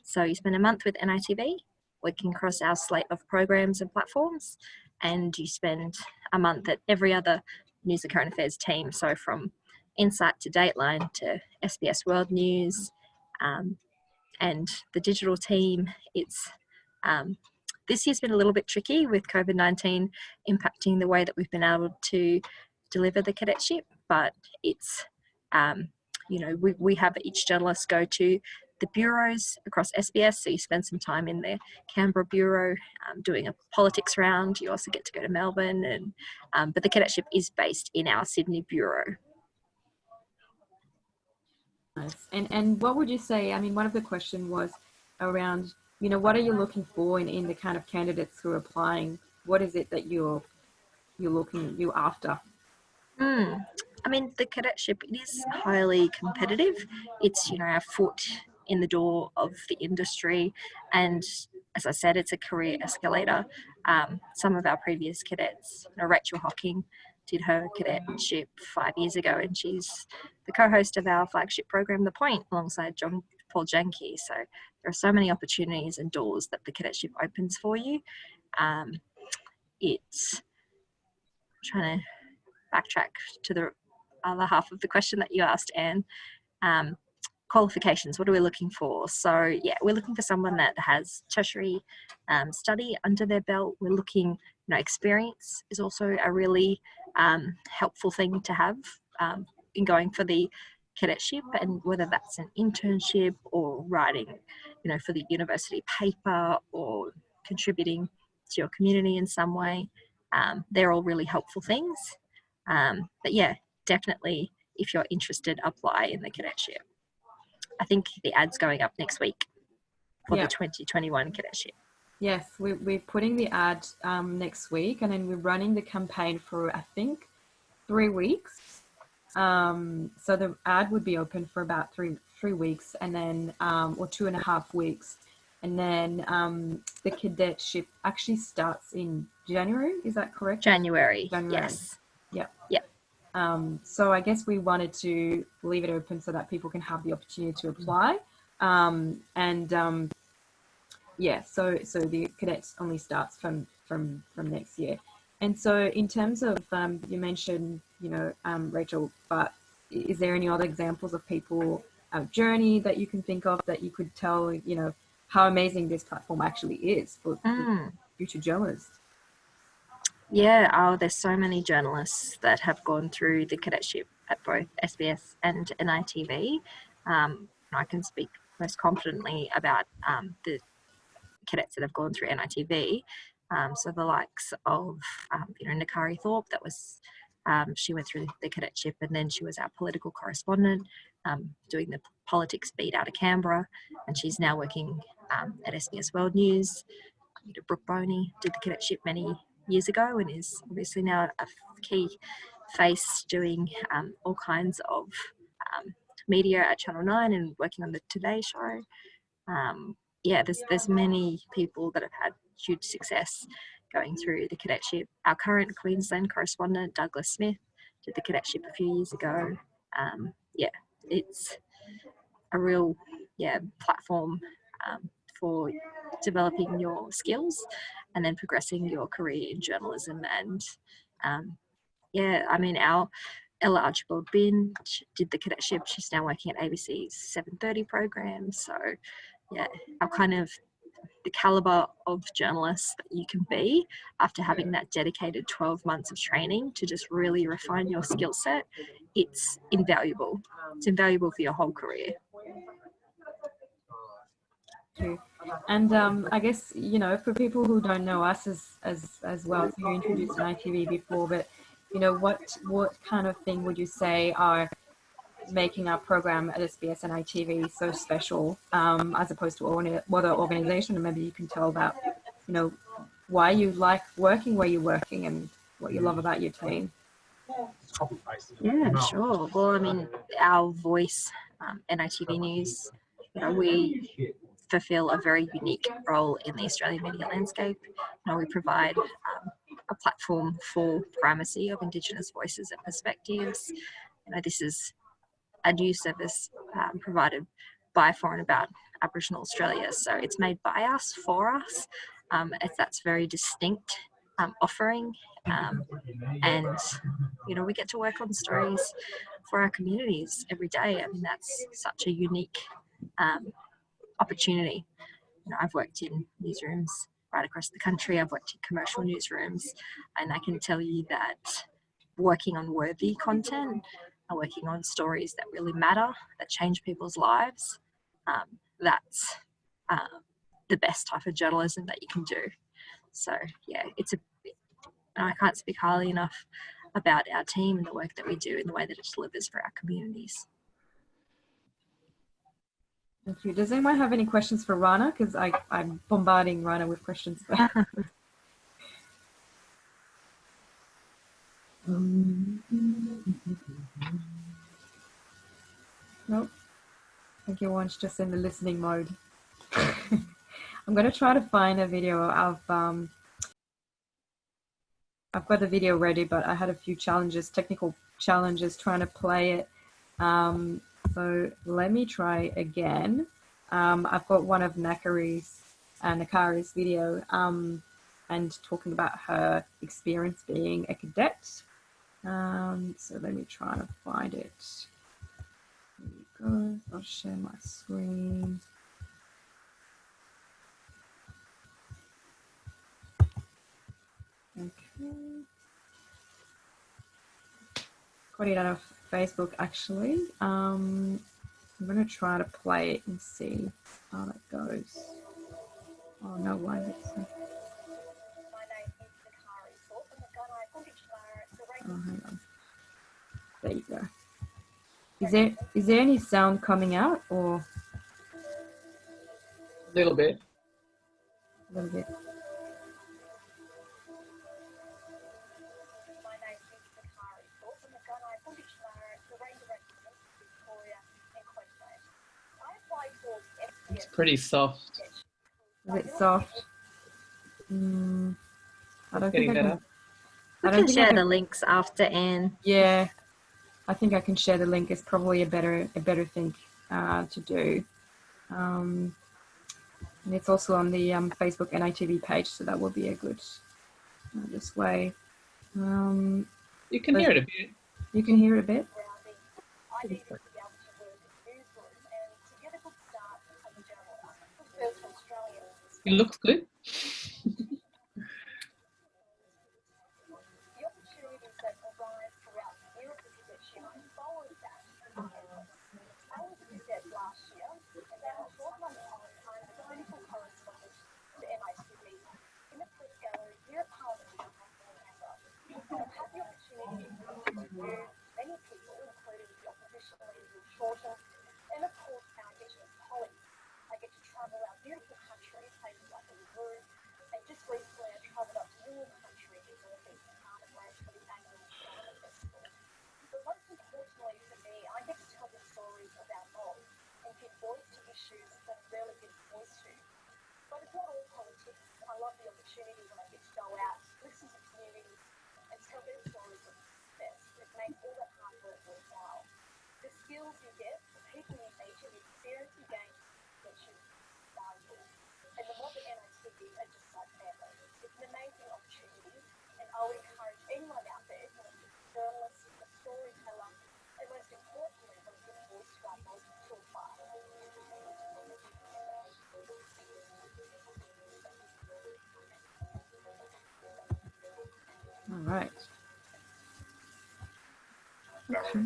So you spend a month with NITV, working across our slate of programs and platforms, and you spend a month at every other News and Current Affairs team. So from Insight to Dateline to SBS World News, and the digital team. It's this year's been a little bit tricky with COVID-19 impacting the way that we've been able to deliver the cadetship, but it's, you know, we have each journalist go to the bureaus across SBS, so you spend some time in the Canberra bureau doing a politics round. You also get to go to Melbourne, and but the cadetship is based in our Sydney bureau. Nice. And what would you say, I mean, one of the questions was around, you know, what are you looking for in the kind of candidates who are applying? What is it that you're after? I mean, the cadetship, it is highly competitive. It's, you know, our foot in the door of the industry. And as I said, it's a career escalator. Some of our previous cadets, you know, Rachel Hocking did her cadetship 5 years ago, and she's the co-host of our flagship program, The Point, alongside John Paul Janke. So there are so many opportunities and doors that the cadetship opens for you. It's trying to backtrack to the other half of the question that you asked, Anne. Qualifications, what are we looking for? So yeah, we're looking for someone that has tertiary study under their belt. We're looking, you know, experience is also a really helpful thing to have in going for the cadetship, and whether that's an internship or writing, you know, for the university paper or contributing to your community in some way. They're all really helpful things. But yeah, definitely, if you're interested, apply in the cadetship. I think the ad's going up next week for the 2021 cadetship. Yes, we're putting the ad next week, and then we're running the campaign for, I think, 3 weeks. So the ad would be open for about three weeks, and then or 2.5 weeks, and then the cadetship actually starts in January. Is that correct? January. Yes. Yep. Yep. So I guess we wanted to leave it open so that people can have the opportunity to apply. Yeah, so the cadets only starts from next year. And so in terms of, you mentioned, you know, Rachel, but is there any other examples of people, journey that you can think of that you could tell, you know, how amazing this platform actually is for future journalists? Yeah, there's so many journalists that have gone through the cadetship at both SBS and NITV. I can speak most confidently about the cadets that have gone through NITV. So the likes of, you know, Nakari Thorpe, that was, she went through the cadetship, and then she was our political correspondent, doing the politics beat out of Canberra, and she's now working at SBS World News. Brooke Boney did the cadetship many years ago and is obviously now a key face doing all kinds of media at Channel 9 and working on the Today Show. Yeah, there's many people that have had huge success going through the cadetship. Our current Queensland correspondent, Douglas Smith, did the cadetship a few years ago. Yeah, it's a real platform for developing your skills and then progressing your career in journalism. And yeah, I mean, our Ella Archibald Bin did the cadetship. She's now working at ABC's 7:30 program. So yeah, our kind of the caliber of journalists that you can be after having that dedicated 12 months of training to just really refine your skill set, it's invaluable. It's invaluable for your whole career. And I guess, you know, for people who don't know us as well, so you introduced NITV before, but, you know, what kind of thing would you say are making our program at SBS and ITV so special, as opposed to other organizations? And maybe you can tell about, you know, why you like working where you're working and what you love about your team. Yeah, sure. Well, I mean, our voice, NITV News, we fulfill a very unique role in the Australian media landscape. We provide a platform for primacy of Indigenous voices and perspectives. This is a news service provided by, for and about Aboriginal Australia. So it's made by us, for us. That's very distinct offering. And we get to work on stories for our communities every day. That's such a unique opportunity. I've worked in newsrooms right across the country. I've worked in commercial newsrooms, and I can tell you that working on worthy content and working on stories that really matter, that change people's lives, that's the best type of journalism that you can do. So yeah, I can't speak highly enough about our team and the work that we do and the way that it delivers for our communities. Thank you. Does anyone have any questions for Ryana? Because I'm bombarding Ryana with questions. Nope. I think everyone's just in the listening mode. I'm going to try to find a video of I've got the video ready, but I had a few technical challenges trying to play it. So let me try again. I've got one of Nakari's video and talking about her experience being a cadet. So let me try to find it. Here we go. I'll share my screen. Okay. Got it out of Facebook actually. I'm going to try to play it and see how that goes. Oh no, why is it so? Oh, hang on. There you go. Is there any sound coming out or? A little bit. A little bit. It's pretty soft. Is it soft? I don't think I can. We can share the links after, Anne. Yeah, I think I can share the link. It's probably a better thing to do. And it's also on the Facebook NITV page, so that will be a good this way. You can hear it a bit. You can hear it a bit. It looks good. And of course, our Indigenous colleagues. I get to travel our beautiful country, places like Uluru, and just recently I travelled up to New Country in northeast Queensland for the annual Garden Festival. But most importantly for me, I get to tell the stories of our mob and give voice to issues that are rarely given voice to. But it's not all politics. I love the opportunity when I get to go out, listen to communities, and tell their stories of success that make all that hard work worthwhile. The skills you get, the people you meet, and the experience you gain makes you valuable. And the mob at NITV are just like family. It's an amazing opportunity, and I would encourage anyone out there who wants to be a journalist, a storyteller, and most importantly, want to give voice to our mob to apply. All right. Okay.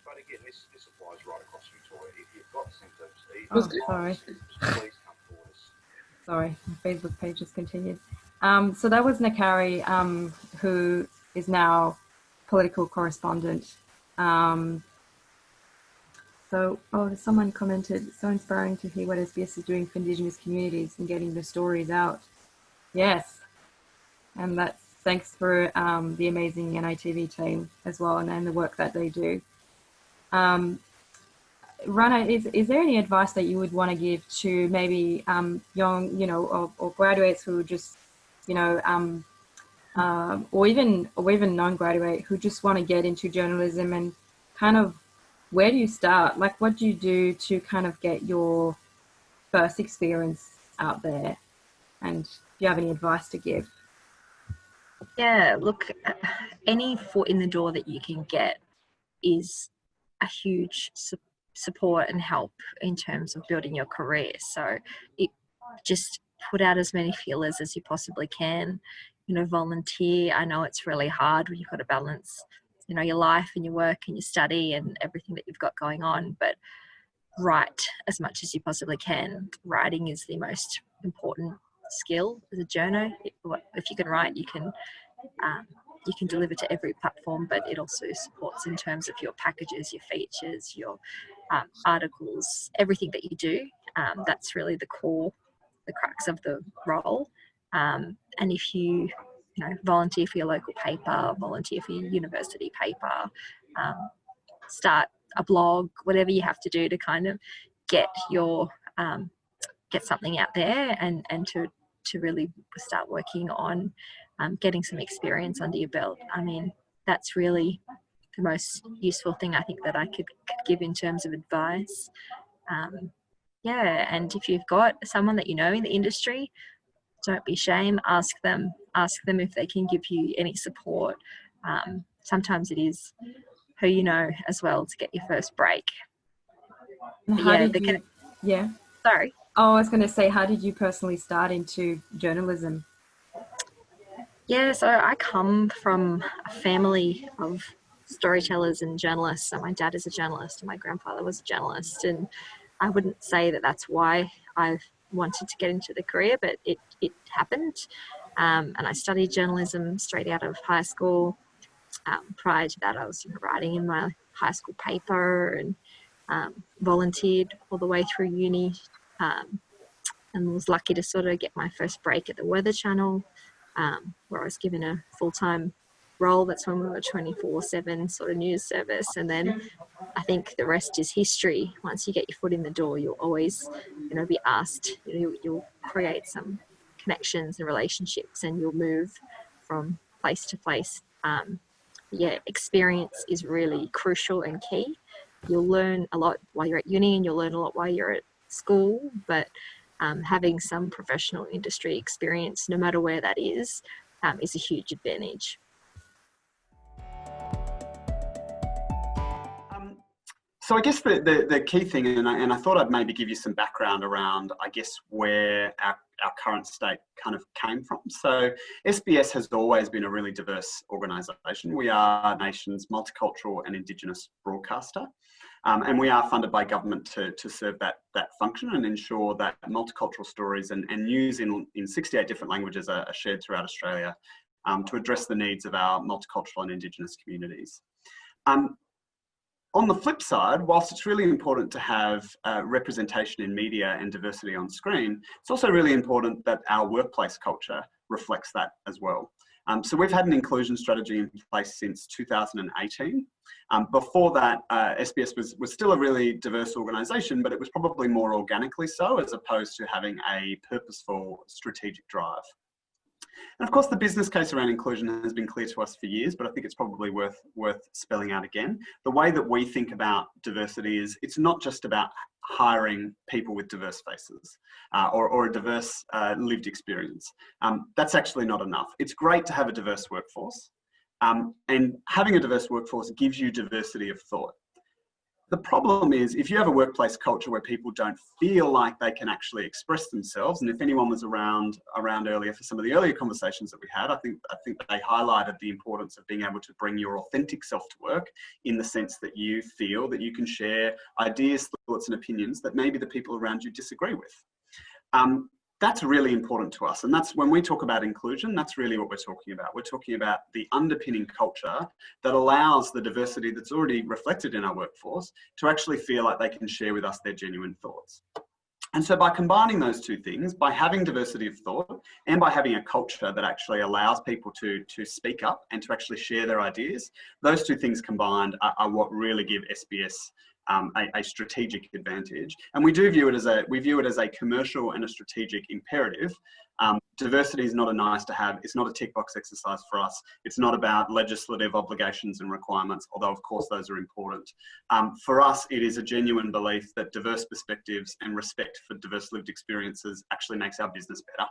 But again, this applies right across Victoria. If you've got symptoms, sorry. Please come forward. Sorry, my Facebook page just continued. So that was Nakari, who is now political correspondent. Someone commented, so inspiring to hear what SBS is doing for Indigenous communities and getting the stories out. Yes, and that's thanks for the amazing NITV team as well and the work that they do. Rana, is there any advice that you would want to give to maybe young, you know, or graduates who just, you know, or even non-graduate who just want to get into journalism, and kind of, where do you start? Like, what do you do to kind of get your first experience out there? And do you have any advice to give? Yeah, look, any foot in the door that you can get is a huge support and help in terms of building your career. So just put out as many feelers as you possibly can. You know, volunteer. I know it's really hard when you've got to balance, you know, your life and your work and your study and everything that you've got going on, but write as much as you possibly can. Writing is the most important skill as a journo. If you can write, you can deliver to every platform, but it also supports in terms of your packages, your features, your articles, everything that you do. That's really the core, the crux of the role. And if you volunteer for your local paper, volunteer for your university paper, start a blog, whatever you have to do to kind of get your get something out there, and to really start working on getting some experience under your belt. I mean, that's really the most useful thing I think that I could give in terms of advice. Yeah, and if you've got someone that you know in the industry, don't be ashamed. Ask them if they can give you any support. Sometimes it is who you know as well to get your first break. And how did you? Yeah. Sorry. Oh, I was going to say, how did you personally start into journalism? Yeah, so I come from a family of storytellers and journalists. So my dad is a journalist and my grandfather was a journalist, and I wouldn't say that that's why I wanted to get into the career, but it happened. And I studied journalism straight out of high school. Prior to that, I was writing in my high school paper and volunteered all the way through uni, and was lucky to sort of get my first break at the Weather Channel, where I was given a full-time role. That's when we were 24/7 sort of news service. And then I think the rest is history. Once you get your foot in the door, you'll always, be asked. You'll create some connections and relationships, and you'll move from place to place. Experience is really crucial and key. You'll learn a lot while you're at uni, and you'll learn a lot while you're at school, but having some professional industry experience, no matter where that is a huge advantage. So I guess the key thing, and I thought I'd maybe give you some background around, I guess, where our current state kind of came from. So SBS has always been a really diverse organisation. We are our nation's multicultural and Indigenous broadcaster. And we are funded by government to serve that function and ensure that multicultural stories and news in 68 different languages are shared throughout Australia to address the needs of our multicultural and Indigenous communities. On the flip side, whilst it's really important to have representation in media and diversity on screen, it's also really important that our workplace culture reflects that as well. So we've had an inclusion strategy in place since 2018. Before that, SBS was still a really diverse organisation, but it was probably more organically so, as opposed to having a purposeful strategic drive. And of course, the business case around inclusion has been clear to us for years, but I think it's probably worth spelling out again. The way that we think about diversity is it's not just about hiring people with diverse faces or a diverse lived experience. That's actually not enough. It's great to have a diverse workforce, and having a diverse workforce gives you diversity of thought. The problem is if you have a workplace culture where people don't feel like they can actually express themselves, and if anyone was around earlier for some of the earlier conversations that we had, I think they highlighted the importance of being able to bring your authentic self to work, in the sense that you feel that you can share ideas, thoughts and opinions that maybe the people around you disagree with. That's really important to us. And that's when we talk about inclusion, that's really what we're talking about. We're talking about the underpinning culture that allows the diversity that's already reflected in our workforce to actually feel like they can share with us their genuine thoughts. And so by combining those two things, by having diversity of thought and by having a culture that actually allows people to speak up and to actually share their ideas, those two things combined are what really give SBS a strategic advantage. And we do view it as a commercial and a strategic imperative. Diversity is not a nice to have. It's not a tick box exercise for us. It's not about legislative obligations and requirements, although of course those are important. For us, it is a genuine belief that diverse perspectives and respect for diverse lived experiences actually makes our business better.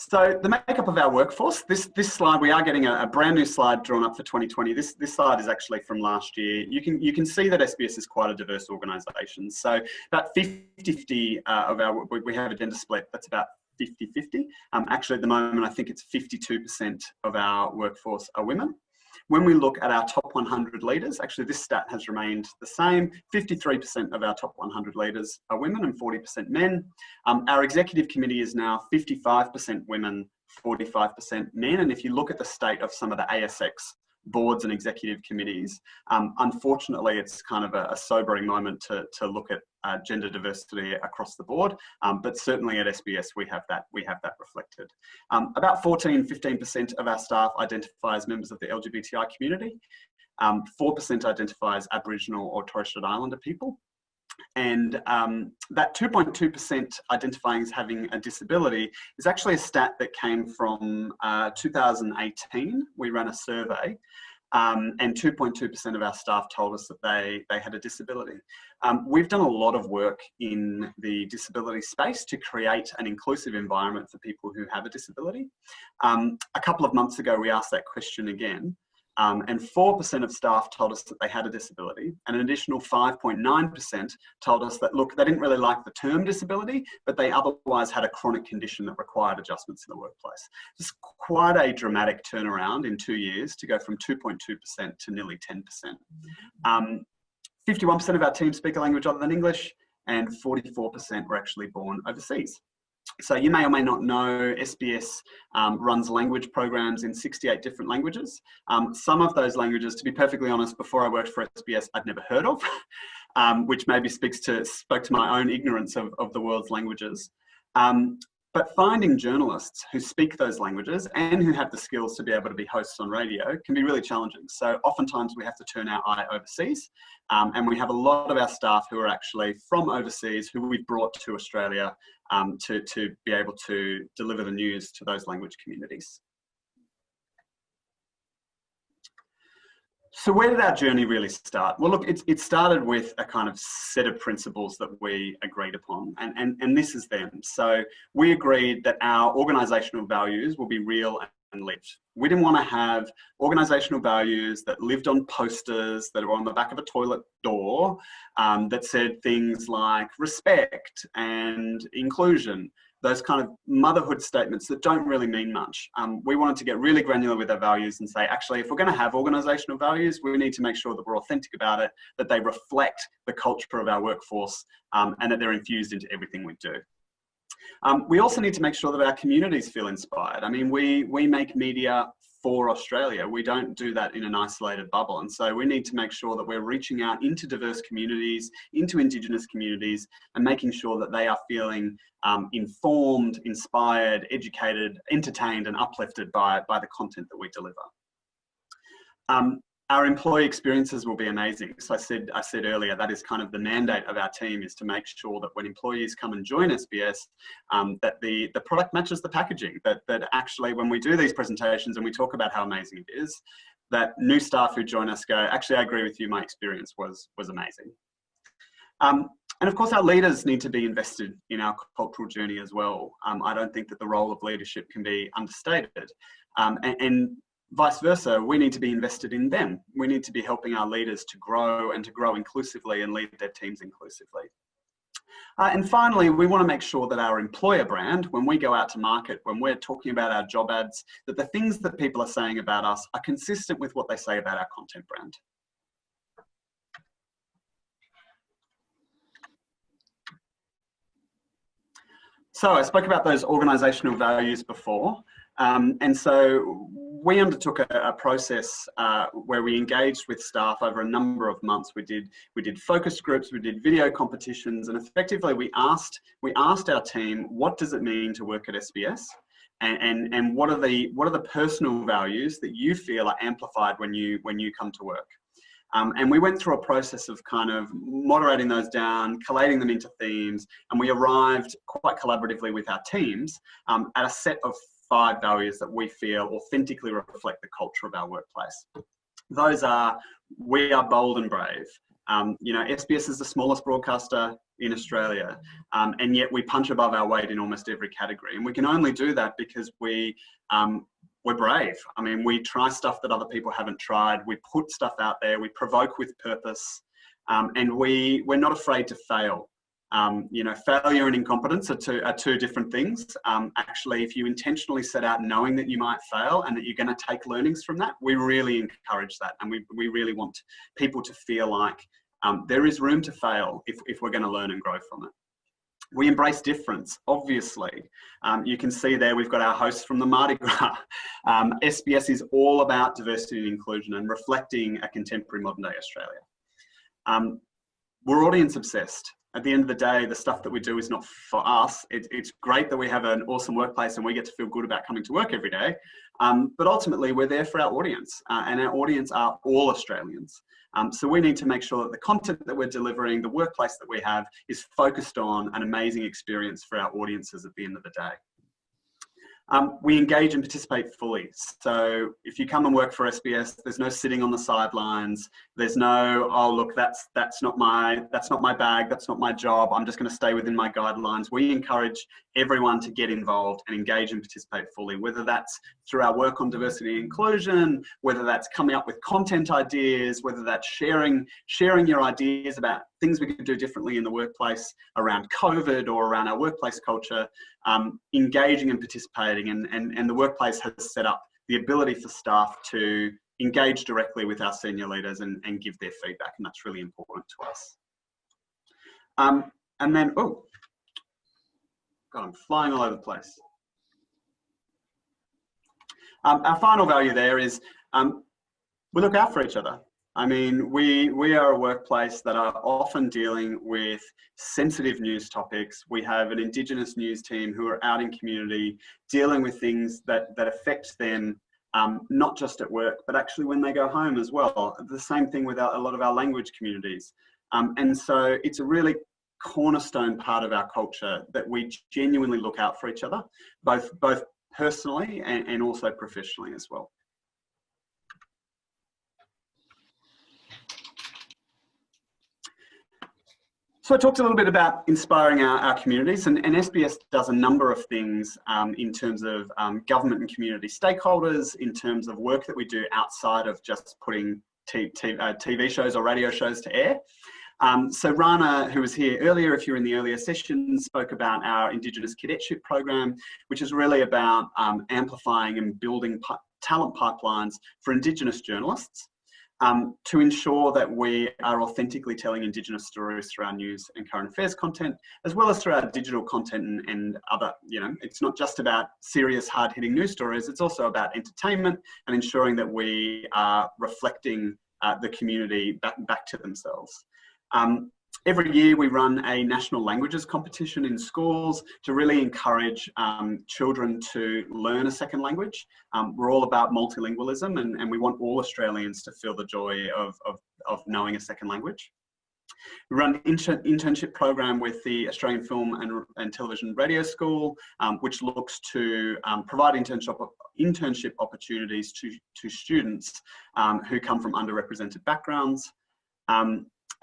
So the makeup of our workforce, this slide, we are getting a brand new slide drawn up for 2020. This slide is actually from last year. You can see that SBS is quite a diverse organisation. So about 50-50 of our, we have a gender split that's about 50-50. Actually at the moment, I think it's 52% of our workforce are women. When we look at our top 100 leaders, actually this stat has remained the same. 53% of our top 100 leaders are women and 40% men. Our executive committee is now 55% women, 45% men. And if you look at the state of some of the ASX boards and executive committees, unfortunately, it's kind of a sobering moment to look at gender diversity across the board. But certainly at SBS, we have that reflected. About 14-15% of our staff identify as members of the LGBTI community. 4% identify as Aboriginal or Torres Strait Islander people. And that 2.2% identifying as having a disability is actually a stat that came from 2018. We ran a survey and 2.2% of our staff told us that they had a disability. We've done a lot of work in the disability space to create an inclusive environment for people who have a disability. A couple of months ago, we asked that question again. And 4% of staff told us that they had a disability, and an additional 5.9% told us that, look, they didn't really like the term disability, but they otherwise had a chronic condition that required adjustments in the workplace. It's quite a dramatic turnaround in 2 years to go from 2.2% to nearly 10%. 51% of our team speak a language other than English, and 44% were actually born overseas. So you may or may not know SBS runs language programs in 68 different languages. Some of those languages, to be perfectly honest, before I worked for SBS, I'd never heard of, which maybe spoke to my own ignorance of the world's languages. But finding journalists who speak those languages and who have the skills to be able to be hosts on radio can be really challenging. So oftentimes we have to turn our eye overseas, and we have a lot of our staff who are actually from overseas who we've brought to Australia to be able to deliver the news to those language communities. So where did our journey really start? Well, look, it started with a kind of set of principles that we agreed upon, and this is them. So we agreed that our organisational values will be real and lived. We didn't want to have organisational values that lived on posters that are on the back of a toilet door that said things like respect and inclusion, those kind of motherhood statements that don't really mean much. We wanted to get really granular with our values and say, actually, if we're going to have organisational values, we need to make sure that we're authentic about it, that they reflect the culture of our workforce, and that they're infused into everything we do. We also need to make sure that our communities feel inspired. I mean, we make media for Australia. We don't do that in an isolated bubble. And so we need to make sure that we're reaching out into diverse communities, into Indigenous communities, and making sure that they are feeling informed, inspired, educated, entertained, and uplifted by the content that we deliver. Our employee experiences will be amazing. So I said earlier, that is kind of the mandate of our team, is to make sure that when employees come and join SBS, that the product matches the packaging, that actually when we do these presentations and we talk about how amazing it is, that new staff who join us go, actually, I agree with you, my experience was amazing. And of course, our leaders need to be invested in our cultural journey as well. I don't think that the role of leadership can be understated. And vice versa, we need to be invested in them. We need to be helping our leaders to grow and to grow inclusively and lead their teams inclusively. And finally, we want to make sure that our employer brand, when we go out to market, when we're talking about our job ads, that the things that people are saying about us are consistent with what they say about our content brand. So I spoke about those organisational values before. And so we undertook a process where we engaged with staff over a number of months. We did focus groups, we did video competitions, and effectively we asked our team, what does it mean to work at SBS? And what are the personal values that you feel are amplified when you come to work? And we went through a process of kind of moderating those down, collating them into themes, and we arrived quite collaboratively with our teams at a set of 5 values that we feel authentically reflect the culture of our workplace. Those are, we are bold and brave. You know, SBS is the smallest broadcaster in Australia, and yet we punch above our weight in almost every category. And we can only do that because we're brave. I mean, we try stuff that other people haven't tried. We put stuff out there. We provoke with purpose, and we're not afraid to fail. You know, failure and incompetence are two different things. Actually, if you intentionally set out knowing that you might fail and that you're going to take learnings from that, we really encourage that, and we really want people to feel like there is room to fail if we're going to learn and grow from it. We embrace difference, obviously. You can see there we've got our hosts from the Mardi Gras. SBS is all about diversity and inclusion and reflecting a contemporary modern day Australia. We're audience obsessed. At the end of the day, the stuff that we do is not for us. It's great that we have an awesome workplace and we get to feel good about coming to work every day. But ultimately, we're there for our audience, and our audience are all Australians. So we need to make sure that the content that we're delivering, the workplace that we have, is focused on an amazing experience for our audiences at the end of the day. We engage and participate fully. So if you come and work for SBS, there's no sitting on the sidelines. There's no, oh look, that's not my bag, that's not my job, I'm just going to stay within my guidelines. We encourage everyone to get involved and engage and participate fully, whether that's through our work on diversity and inclusion, whether that's coming up with content ideas, whether that's sharing your ideas about things we could do differently in the workplace around COVID or around our workplace culture. Engaging and participating, and the workplace has set up the ability for staff to engage directly with our senior leaders and give their feedback, and that's really important to us. And then, oh, God, I'm flying all over the place. Our final value there is we look out for each other. I mean, we are a workplace that are often dealing with sensitive news topics. We have an Indigenous news team who are out in community dealing with things that affect them, not just at work, but actually when they go home as well. The same thing with a lot of our language communities. And so it's a really cornerstone part of our culture that we genuinely look out for each other, both personally and also professionally as well. So I talked a little bit about inspiring our communities, and SBS does a number of things in terms of government and community stakeholders, in terms of work that we do outside of just putting TV shows or radio shows to air. So Ryana, who was here earlier, if you're in the earlier session, spoke about our Indigenous Cadetship program, which is really about amplifying and building talent pipelines for Indigenous journalists. To ensure that we are authentically telling Indigenous stories through our news and current affairs content, as well as through our digital content and other, you know, it's not just about serious, hard-hitting news stories, it's also about entertainment and ensuring that we are reflecting the community back to themselves. Every year we run a national languages competition in schools to really encourage children to learn a second language. We're all about multilingualism, and we want all Australians to feel the joy of knowing a second language. We run an internship program with the Australian Film and Television Radio School, which looks to provide internship opportunities to students who come from underrepresented backgrounds.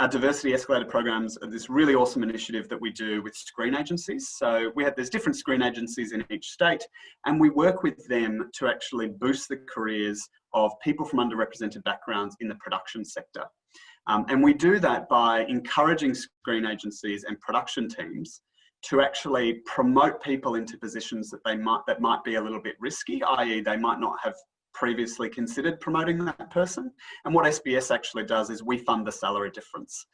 Our Diversity Escalator programs are this really awesome initiative that we do with screen agencies. So there's different screen agencies in each state, and we work with them to actually boost the careers of people from underrepresented backgrounds in the production sector. And we do that by encouraging screen agencies and production teams to actually promote people into positions that might be a little bit risky, i.e. they might not have previously considered promoting that person. And what SBS actually does is we fund the salary difference.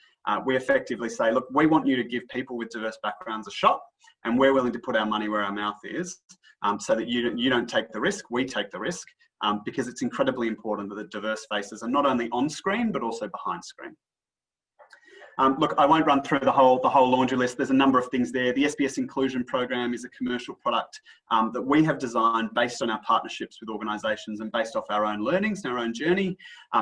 We effectively say, look, we want you to give people with diverse backgrounds a shot, and we're willing to put our money where our mouth is, so that you don't take the risk, we take the risk, because it's incredibly important that the diverse faces are not only on screen, but also behind screen. Look, I won't run through the whole laundry list. There's a number of things there. The SBS Inclusion Program is a commercial product that we have designed based on our partnerships with organisations and based off our own learnings and our own journey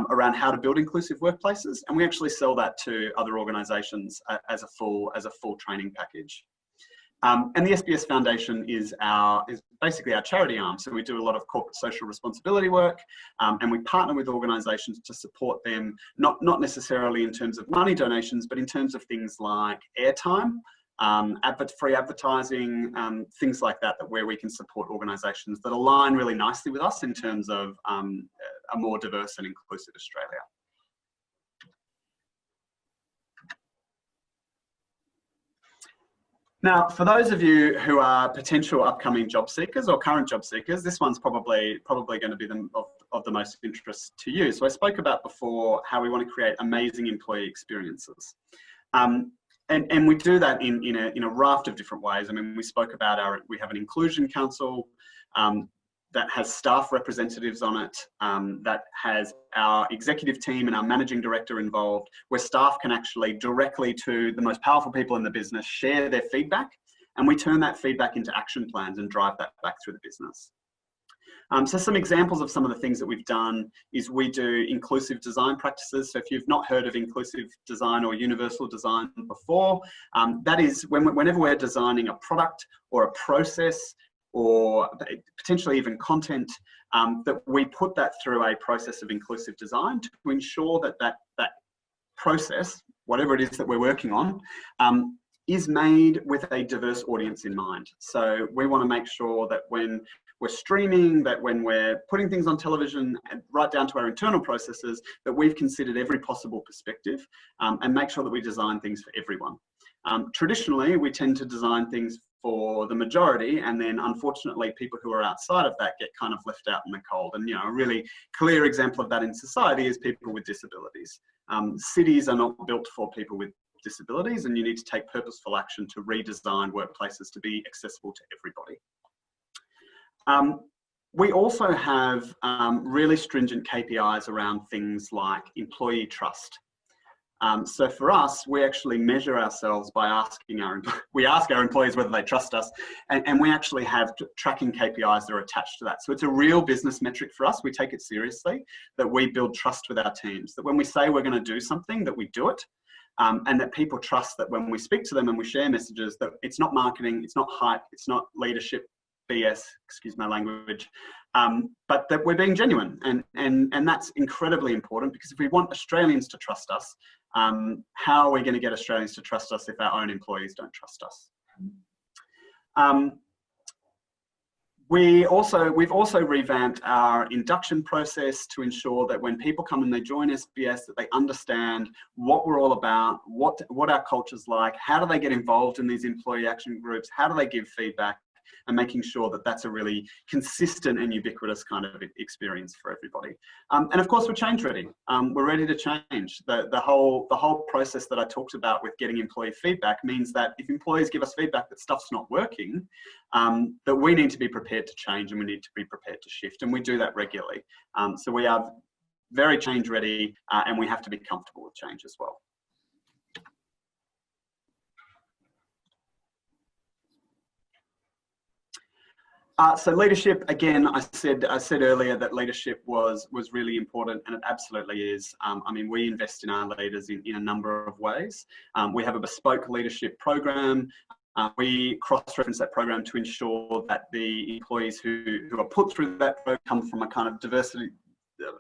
around how to build inclusive workplaces. And we actually sell that to other organisations as a full training package. And the Sbs Foundation is basically our charity arm. So we do a lot of corporate social responsibility work, and we partner with organisations to support them, not necessarily in terms of money donations, but in terms of things like airtime, free advertising, things like that, where we can support organisations that align really nicely with us in terms of a more diverse and inclusive Australia. Now, for those of you who are potential upcoming job seekers or current job seekers, this one's probably going to be of the most interest to you. So I spoke about before how we want to create amazing employee experiences. And we do that in a raft of different ways. I mean, we spoke about we have an inclusion council that has staff representatives on it, that has our executive team and our managing director involved, where staff can actually directly to the most powerful people in the business share their feedback, and we turn that feedback into action plans and drive that back through the business. So some examples of some of the things that we've done is we do inclusive design practices. So if you've not heard of inclusive design or universal design before, that is whenever we're designing a product or a process or potentially even content, that we put that through a process of inclusive design to ensure that process, whatever it is that we're working on, is made with a diverse audience in mind. So we want to make sure that when we're streaming, that when we're putting things on television, and right down to our internal processes, that we've considered every possible perspective and make sure that we design things for everyone. Traditionally, we tend to design things for the majority, and then unfortunately people who are outside of that get kind of left out in the cold. And a really clear example of that in society is people with disabilities. Cities are not built for people with disabilities, and you need to take purposeful action to redesign workplaces to be accessible to everybody. We also have really stringent KPIs around things like employee trust. So for us, we actually measure ourselves by asking our employees whether they trust us, and we actually have tracking KPIs that are attached to that. So it's a real business metric for us. We take it seriously, that we build trust with our teams, that when we say we're going to do something, that we do it, and that people trust that when we speak to them and we share messages, that it's not marketing, it's not hype, it's not leadership BS, excuse my language, but that we're being genuine. And that's incredibly important, because if we want Australians to trust us, how are we going to get Australians to trust us if our own employees don't trust us? We've also revamped our induction process to ensure that when people come and they join SBS, that they understand what we're all about, what our culture's like, how do they get involved in these employee action groups, how do they give feedback, and making sure that that's a really consistent and ubiquitous kind of experience for everybody. And of course, we're change ready. We're ready to change. The whole process that I talked about with getting employee feedback means that if employees give us feedback that stuff's not working, that we need to be prepared to change, and we need to be prepared to shift, and we do that regularly. So we are very change ready, and we have to be comfortable with change as well. So leadership, again, I said earlier that leadership was really important, and it absolutely is. I mean, we invest in our leaders in a number of ways. We have a bespoke leadership program. We cross-reference that program to ensure that the employees who are put through that program come from a kind of diversity,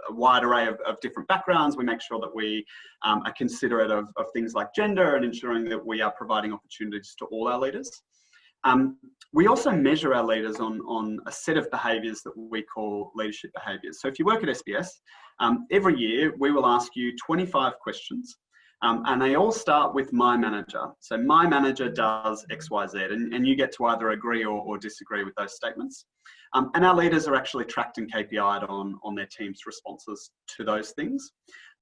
a wide array of different backgrounds. We make sure that we are considerate of things like gender, and ensuring that we are providing opportunities to all our leaders. We also measure our leaders on a set of behaviours that we call leadership behaviours. So if you work at SBS, every year we will ask you 25 questions, and they all start with my manager. So my manager does X, Y, Z, and you get to either agree or disagree with those statements. And our leaders are actually tracked and KPI'd on their team's responses to those things.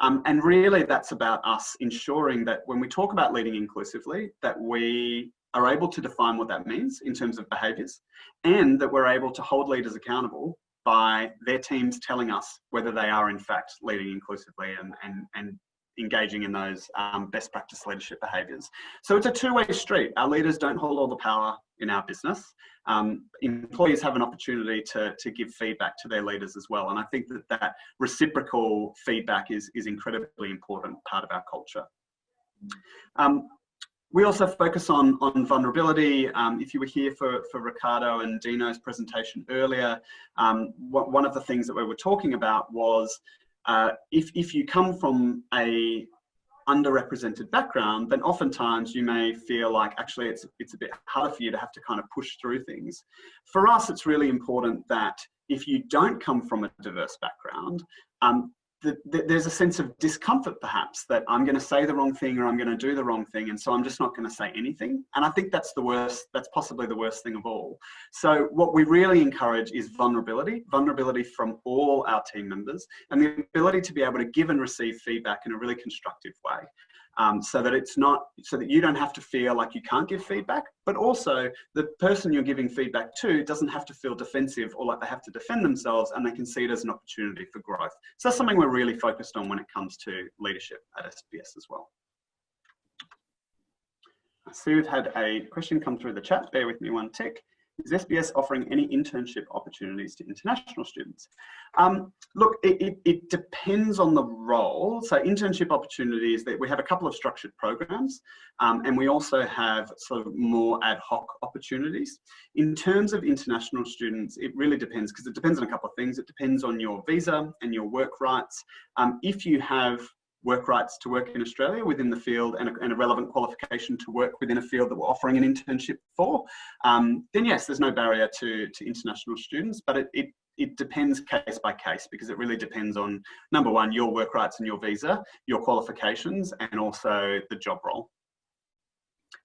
And really that's about us ensuring that when we talk about leading inclusively, that we are able to define what that means in terms of behaviours, and that we're able to hold leaders accountable by their teams telling us whether they are in fact leading inclusively and engaging in those best practice leadership behaviours. So it's a two-way street. Our leaders don't hold all the power in our business. Employees have an opportunity to give feedback to their leaders as well. And I think that reciprocal feedback is incredibly important part of our culture. We also focus on vulnerability. If you were here for Ricardo and Dino's presentation earlier, one of the things that we were talking about was if you come from a underrepresented background, then oftentimes you may feel like actually it's a bit harder for you to have to kind of push through things. For us, it's really important that if you don't come from a diverse background, there's a sense of discomfort perhaps that I'm going to say the wrong thing or I'm going to do the wrong thing, and so I'm just not going to say anything. And I think that's the worst, that's possibly the worst thing of all. So what we really encourage is vulnerability from all our team members, and the ability to be able to give and receive feedback in a really constructive way. So that you don't have to feel like you can't give feedback, but also the person you're giving feedback to doesn't have to feel defensive or like they have to defend themselves, and they can see it as an opportunity for growth. So that's something we're really focused on when it comes to leadership at SBS as well. I see we've had a question come through the chat. Bear with me one tick. Is SBS offering any internship opportunities to international students? Look, it depends on the role. So internship opportunities, that we have a couple of structured programs, and we also have sort of more ad hoc opportunities. In terms of international students, it really depends, because it depends on a couple of things. It depends on your visa and your work rights. If you have work rights to work in Australia within the field and a relevant qualification to work within a field that we're offering an internship for, then yes, there's no barrier to international students, but it depends case by case, because it really depends on, number one, your work rights and your visa, your qualifications, and also the job role.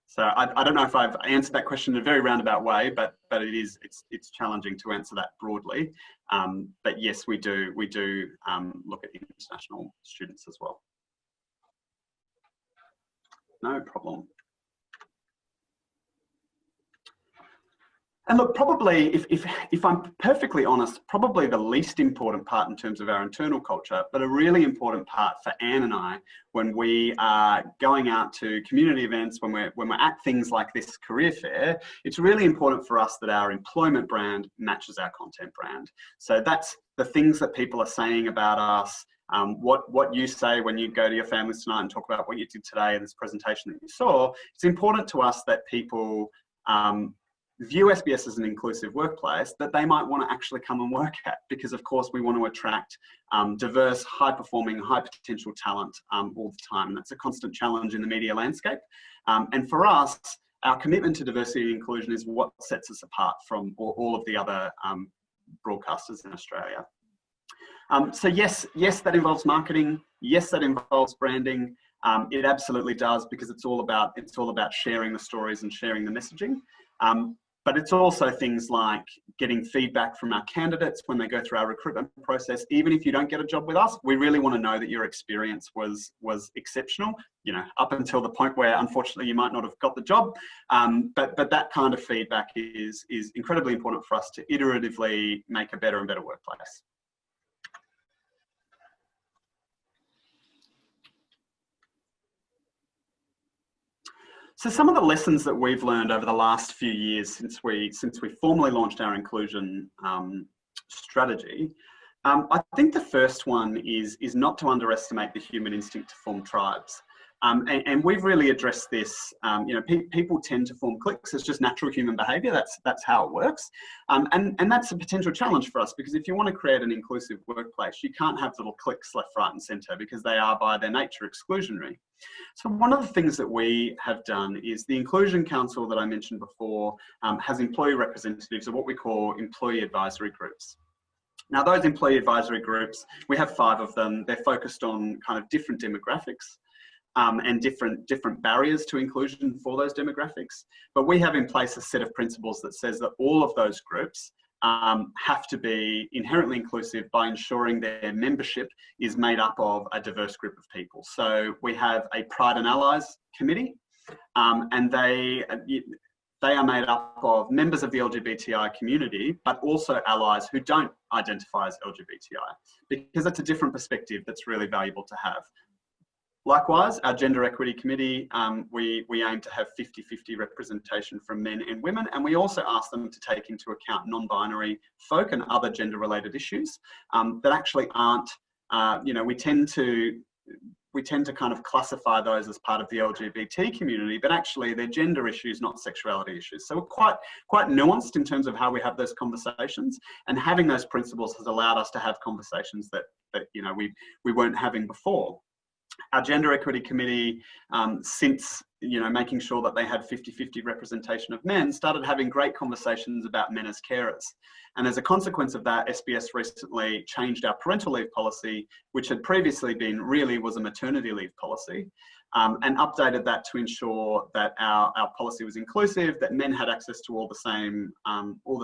So I don't know if I've answered that question in a very roundabout way, but it's challenging to answer that broadly. But yes, we do look at international students as well. No problem. And look, probably, if I'm perfectly honest, probably the least important part in terms of our internal culture, but a really important part for Anne and I when we are going out to community events, when we're at things like this career fair, it's really important for us that our employment brand matches our content brand. So that's the things that people are saying about us, what you say when you go to your families tonight and talk about what you did today in this presentation that you saw. It's important to us that people view SBS as an inclusive workplace that they might want to actually come and work at, because of course we want to attract diverse, high-performing, high-potential talent all the time, and that's a constant challenge in the media landscape. And for us, our commitment to diversity and inclusion is what sets us apart from all of the other broadcasters in Australia. So yes, that involves marketing. Yes, that involves branding. It absolutely does, because it's all about sharing the stories and sharing the messaging. But it's also things like getting feedback from our candidates when they go through our recruitment process. Even if you don't get a job with us, we really want to know that your experience was exceptional, you know, up until the point where unfortunately you might not have got the job. But that kind of feedback is incredibly important for us to iteratively make a better and better workplace. So some of the lessons that we've learned over the last few years since we formally launched our inclusion strategy, I think the first one is not to underestimate the human instinct to form tribes. And we've really addressed this. You know, people tend to form cliques. It's just natural human behaviour. That's how it works. And that's a potential challenge for us, because if you want to create an inclusive workplace, you can't have little cliques left, right, and centre, because they are by their nature exclusionary. So one of the things that we have done is the Inclusion Council that I mentioned before has employee representatives, or what we call employee advisory groups. Now, those employee advisory groups, we have 5 of them. They're focused on kind of different demographics. And different barriers to inclusion for those demographics. But we have in place a set of principles that says that all of those groups have to be inherently inclusive by ensuring their membership is made up of a diverse group of people. So we have a Pride and Allies committee, and they are made up of members of the LGBTI community, but also allies who don't identify as LGBTI, because it's a different perspective that's really valuable to have. Likewise, our Gender Equity Committee, we aim to have 50-50 representation from men and women, and we also ask them to take into account non-binary folk and other gender-related issues that actually aren't, you know, we tend to kind of classify those as part of the LGBT community, but actually they're gender issues, not sexuality issues. So we're quite nuanced in terms of how we have those conversations, and having those principles has allowed us to have conversations that you know, we weren't having before. Our Gender Equity Committee, since, you know, making sure that they had 50-50 representation of men, started having great conversations about men as carers. And as a consequence of that, SBS recently changed our parental leave policy, which had previously been was a maternity leave policy, and updated that to ensure that our policy was inclusive, that men had access to all the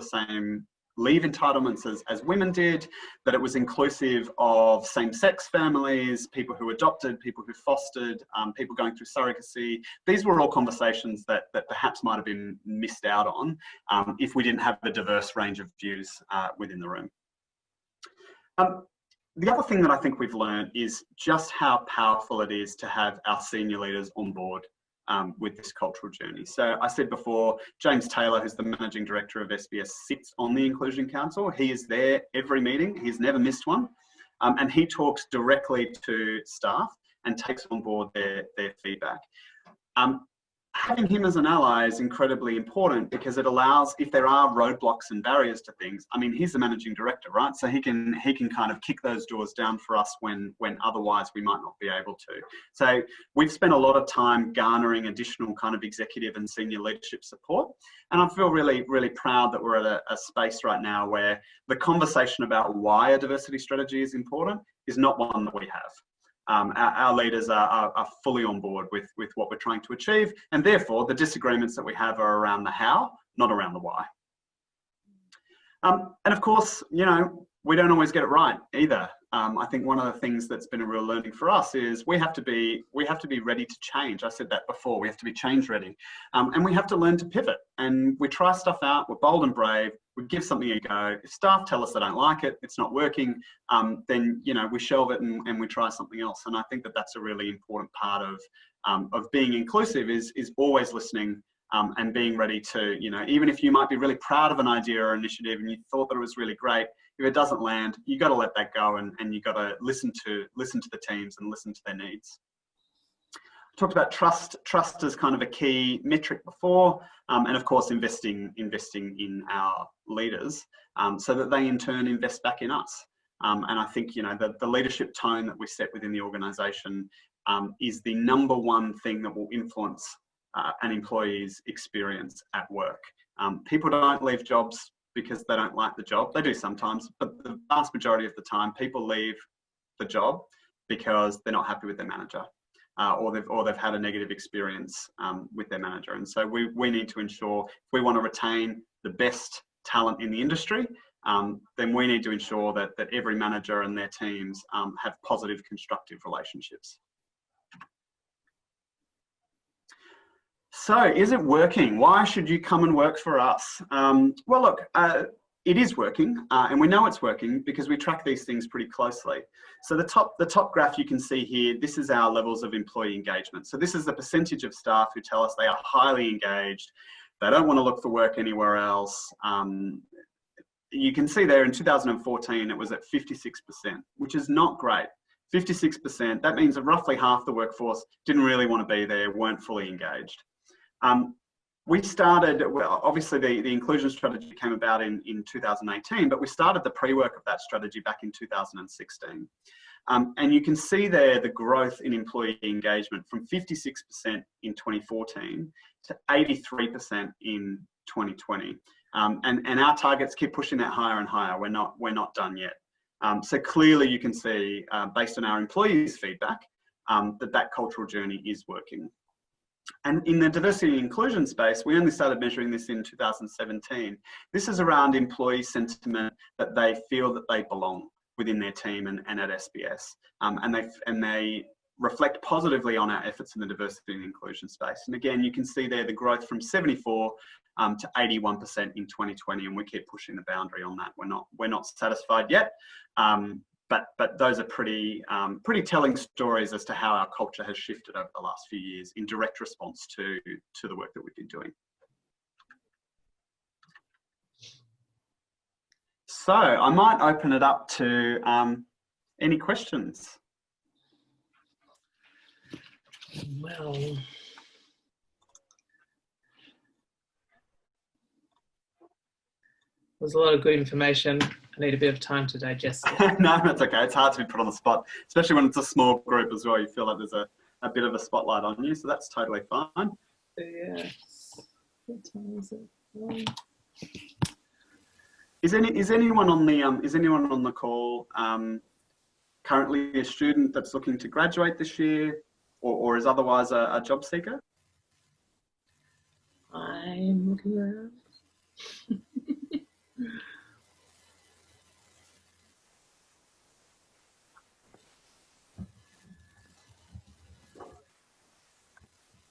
same leave entitlements as women did, that it was inclusive of same-sex families, people who adopted, people who fostered, people going through surrogacy. These were all conversations that perhaps might have been missed out on if we didn't have the diverse range of views within the room. The other thing that I think we've learned is just how powerful it is to have our senior leaders on board with this cultural journey. So I said before, James Taylor, who's the Managing Director of SBS, sits on the Inclusion Council. He is there every meeting. He's never missed one. And he talks directly to staff and takes on board their feedback. Having him as an ally is incredibly important, because it allows, if there are roadblocks and barriers to things, I mean, he's the Managing Director, right? So he can kind of kick those doors down for us when otherwise we might not be able to. So we've spent a lot of time garnering additional kind of executive and senior leadership support. And I feel really, really proud that we're at a space right now where the conversation about why a diversity strategy is important is not one that we have. Our leaders are fully on board with what we're trying to achieve, and therefore the disagreements that we have are around the how, not around the why. And of course, you know, we don't always get it right either. I think one of the things that's been a real learning for us is we have to be ready to change. I said that before, we have to be change ready, and we have to learn to pivot, and we try stuff out, we're bold and brave, we give something a go. If staff tell us they don't like it, it's not working, then, you know, we shelve it and we try something else. And I think that that's a really important part of being inclusive is always listening, and being ready to, you know, even if you might be really proud of an idea or initiative and you thought that it was really great, if it doesn't land, you got to let that go, and you got to listen to the teams and listen to their needs. I talked about trust as kind of a key metric before, and of course investing in our leaders, so that they in turn invest back in us. And I think, you know, the leadership tone that we set within the organisation is the #1 thing that will influence an employee's experience at work. People don't leave jobs because they don't like the job. They do sometimes, but the vast majority of the time, people leave the job because they're not happy with their manager, or they've had a negative experience with their manager. And so we need to ensure, if we want to retain the best talent in the industry, then we need to ensure that every manager and their teams have positive, constructive relationships. So, is it working? Why should you come and work for us? Well, look, it is working, and we know it's working because we track these things pretty closely. So the top graph you can see here, this is our levels of employee engagement. So this is the percentage of staff who tell us they are highly engaged, they don't want to look for work anywhere else. You can see there in 2014, it was at 56%, which is not great. 56%, that means that roughly half the workforce didn't really want to be there, weren't fully engaged. We started, well, obviously the inclusion strategy came about in 2018, but we started the pre-work of that strategy back in 2016. And you can see there the growth in employee engagement from 56% in 2014 to 83% in 2020. And our targets keep pushing that higher and higher. We're not done yet. So clearly you can see, based on our employees' feedback, that cultural journey is working. And in the diversity and inclusion space, we only started measuring this in 2017. This is around employee sentiment that they feel that they belong within their team and at SBS. And reflect positively on our efforts in the diversity and inclusion space. And again, you can see there the growth from 74 to 81% in 2020, and we keep pushing the boundary on that. We're not satisfied yet, but those are pretty telling stories as to how our culture has shifted over the last few years in direct response to the work that we've been doing. So I might open it up to any questions. Well, there's a lot of good information. I need a bit of time to digest it. No, that's okay. It's hard to be put on the spot, especially when it's a small group as well. You feel like there's a bit of a spotlight on you, so that's totally fine. Yes. What time is it? Is anyone on the call currently a student that's looking to graduate this year, or is otherwise a job seeker? I'm looking around.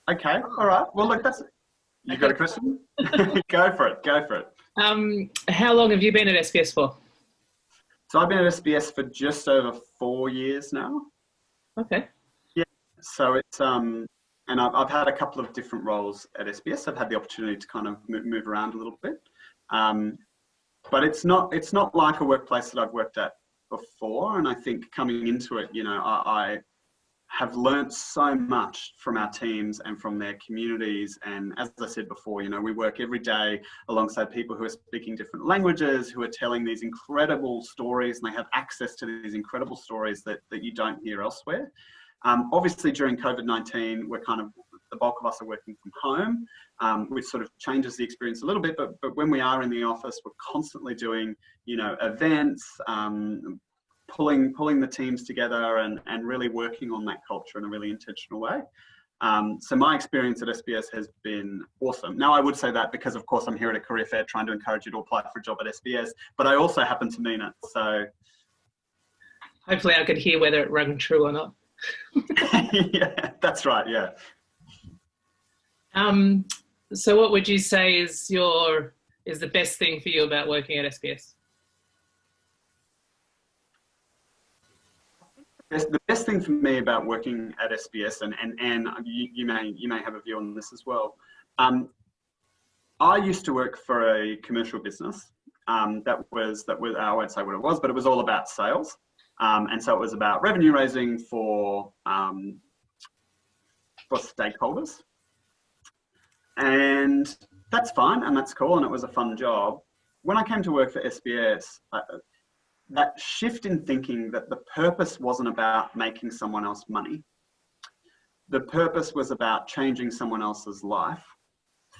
Okay, all right. Well, look, you got a question? Go for it. How long have you been at SBS for? So I've been at SBS for just over 4 years now. Okay. Yeah. So it's and I've had a couple of different roles at SBS. I've had the opportunity to kind of move around a little bit, but it's not like a workplace that I've worked at before. And I think coming into it, I have learnt so much from our teams and from their communities. And as I said before, we work every day alongside people who are speaking different languages, who are telling these incredible stories, and they have access to these incredible stories that you don't hear elsewhere. Obviously, during COVID-19, the bulk of us are working from home, which sort of changes the experience a little bit. But when we are in the office, we're constantly doing, events, pulling the teams together and really working on that culture in a really intentional way. So my experience at SBS has been awesome. Now, I would say that because, of course, I'm here at a career fair trying to encourage you to apply for a job at SBS, but I also happen to mean it. So hopefully I could hear whether it rang true or not. Yeah, that's right. Yeah. So what would you say is the best thing for you about working at SBS? The best thing for me about working at SBS, and you may have a view on this as well. I used to work for a commercial business that was I won't say what it was, but it was all about sales, and so it was about revenue raising for stakeholders, and that's fine and that's cool and it was a fun job. When I came to work for SBS, that shift in thinking that the purpose wasn't about making someone else money. The purpose was about changing someone else's life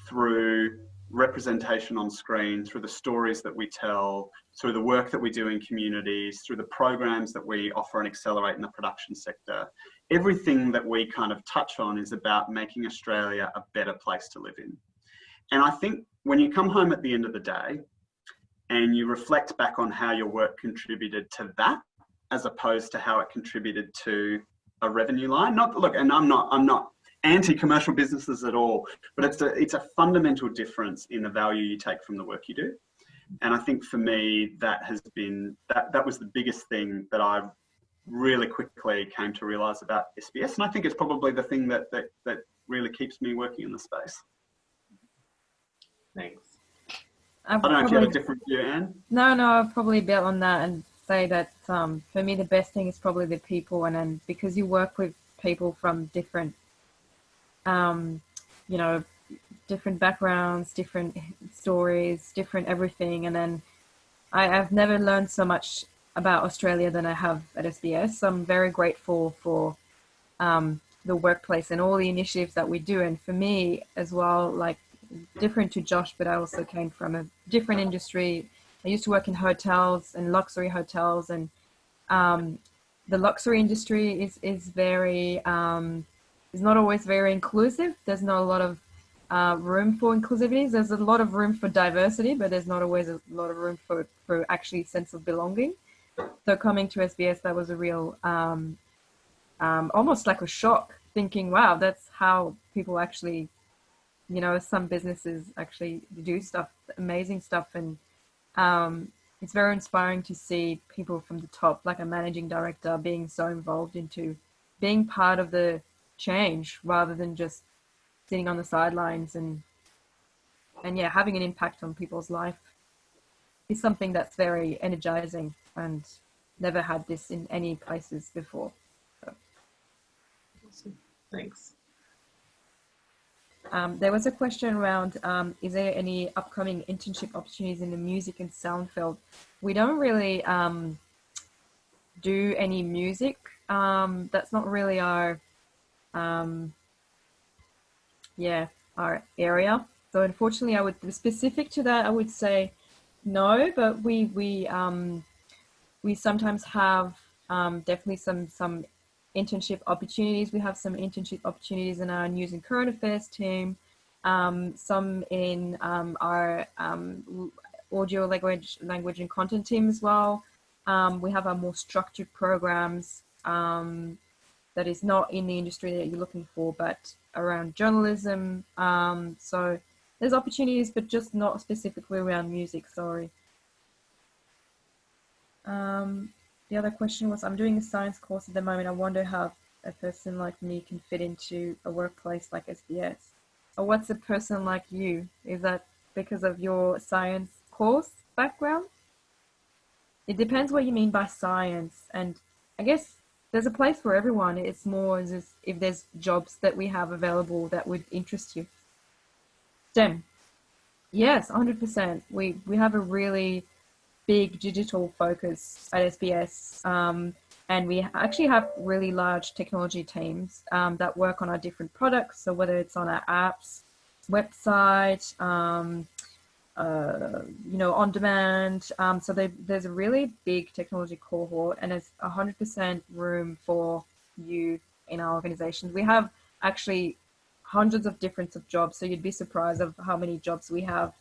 through representation on screen, through the stories that we tell, through the work that we do in communities, through the programs that we offer and accelerate in the production sector. Everything that we kind of touch on is about making Australia a better place to live in. And I think when you come home at the end of the day, and you reflect back on how your work contributed to that, as opposed to how it contributed to a revenue line. And I'm not anti-commercial businesses at all, but it's a fundamental difference in the value you take from the work you do. And I think for me, that was the biggest thing that I really quickly came to realise about SBS. And I think it's probably the thing that really keeps me working in the space. Thanks. I don't know if you have a different view, Anne. No, I'll probably build on that and say that for me the best thing is probably the people, and then because you work with people from different, different backgrounds, different stories, different everything, and then I've never learned so much about Australia than I have at SBS. So I'm very grateful for the workplace and all the initiatives that we do, and for me as well, like, different to Josh, but I also came from a different industry. I used to work in hotels and luxury hotels, and the luxury industry is very is not always very inclusive. There's not a lot of room for inclusivity. There's a lot of room for diversity, but there's not always a lot of room for actually sense of belonging. So coming to SBS, that was a real almost like a shock, thinking, wow, that's how people actually, you know, some businesses actually do stuff, amazing stuff. And it's very inspiring to see people from the top, like a managing director, being so involved into being part of the change rather than just sitting on the sidelines. And yeah, having an impact on people's life is something that's very energizing, and never had this in any places before. So. Awesome. Thanks. There was a question around, is there any upcoming internship opportunities in the music and sound field? We don't really do any music. That's not really our, our area. So unfortunately, specific to that, I would say no, but we sometimes have definitely some internship opportunities. We have some internship opportunities in our news and current affairs team, some in our audio language and content team as well. We have our more structured programs that is not in the industry that you're looking for, but around journalism. So there's opportunities, but just not specifically around music, sorry. The other question was, I'm doing a science course at the moment. I wonder how a person like me can fit into a workplace like SBS. Or what's a person like you? Is that because of your science course background? It depends what you mean by science. And I guess there's a place for everyone. It's more as if there's jobs that we have available that would interest you. STEM. Yes, 100%. We have a really big digital focus at SBS, and we actually have really large technology teams that work on our different products. So whether it's on our apps, website, you know, on demand. So there's a really big technology cohort, and there's 100% room for you in our organizations. We have actually hundreds of different jobs, so you'd be surprised of how many jobs we have,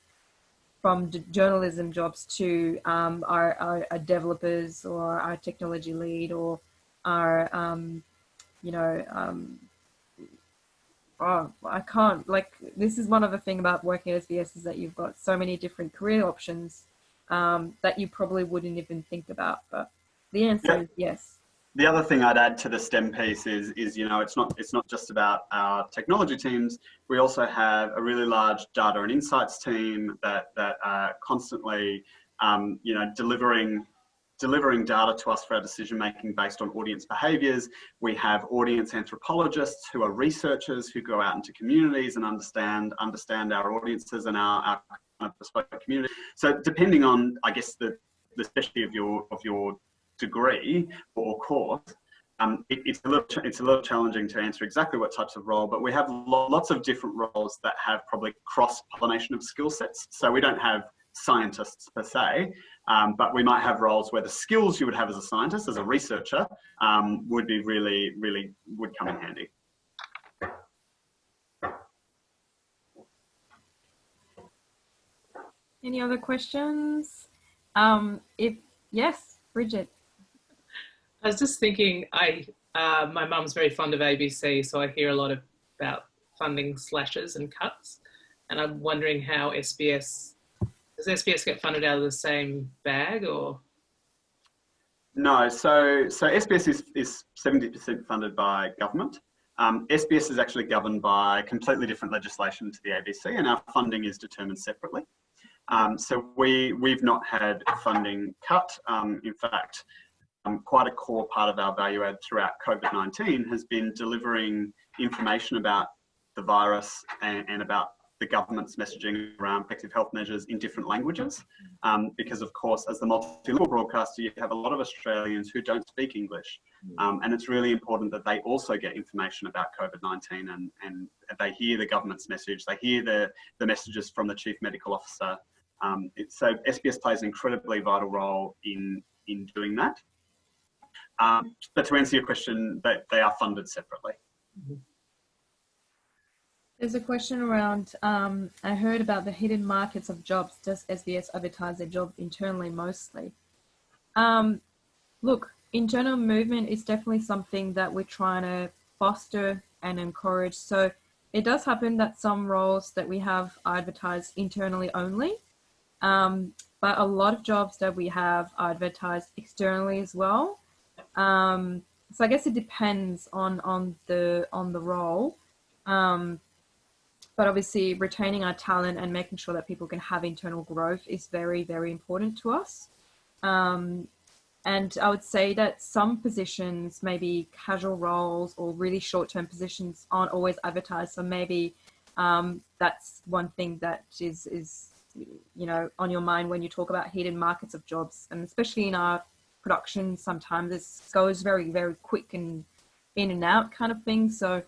from journalism jobs to our developers or our technology lead or our, you know, oh, I can't, like, this is one of the things about working at SBS is that you've got so many different career options that you probably wouldn't even think about. But the answer is yes. The other thing I'd add to the STEM piece is, you know, it's not just about our technology teams. We also have a really large data and insights team that are constantly, you know, delivering data to us for our decision making based on audience behaviours. We have audience anthropologists who are researchers who go out into communities and understand our audiences and our kind of bespoke community. So depending on, I guess, the specialty of your degree or course, it's a little challenging to answer exactly what types of role, but we have lots of different roles that have probably cross-pollination of skill sets. So we don't have scientists per se, but we might have roles where the skills you would have as a scientist, as a researcher, would be really would come in handy. Any other questions? Yes, Bridget. I was just thinking, my mum's very fond of ABC, so I hear a lot about funding slashes and cuts, and I'm wondering how does SBS get funded out of the same bag, or? No, so SBS is 70% funded by government. SBS is actually governed by completely different legislation to the ABC, and our funding is determined separately. So we've not had funding cut. In fact, quite a core part of our value add throughout COVID-19 has been delivering information about the virus and about the government's messaging around protective health measures in different languages. Because of course, as the multilingual broadcaster, you have a lot of Australians who don't speak English. And it's really important that they also get information about COVID-19 and they hear the government's message, they hear the messages from the Chief Medical Officer. So SBS plays an incredibly vital role in doing that. But to answer your question, they are funded separately. There's a question around, I heard about the hidden markets of jobs. Does SBS advertise their job internally mostly? Look, internal movement is definitely something that we're trying to foster and encourage. So it does happen that some roles that we have are advertised internally only, but a lot of jobs that we have are advertised externally as well. So I guess it depends on the role, but obviously retaining our talent and making sure that people can have internal growth is very, very important to us. And I would say that some positions, maybe casual roles or really short-term positions, aren't always advertised. So maybe that's one thing that is on your mind when you talk about hidden markets of jobs, and especially in our production, sometimes it goes very, very quick and in and out kind of thing. So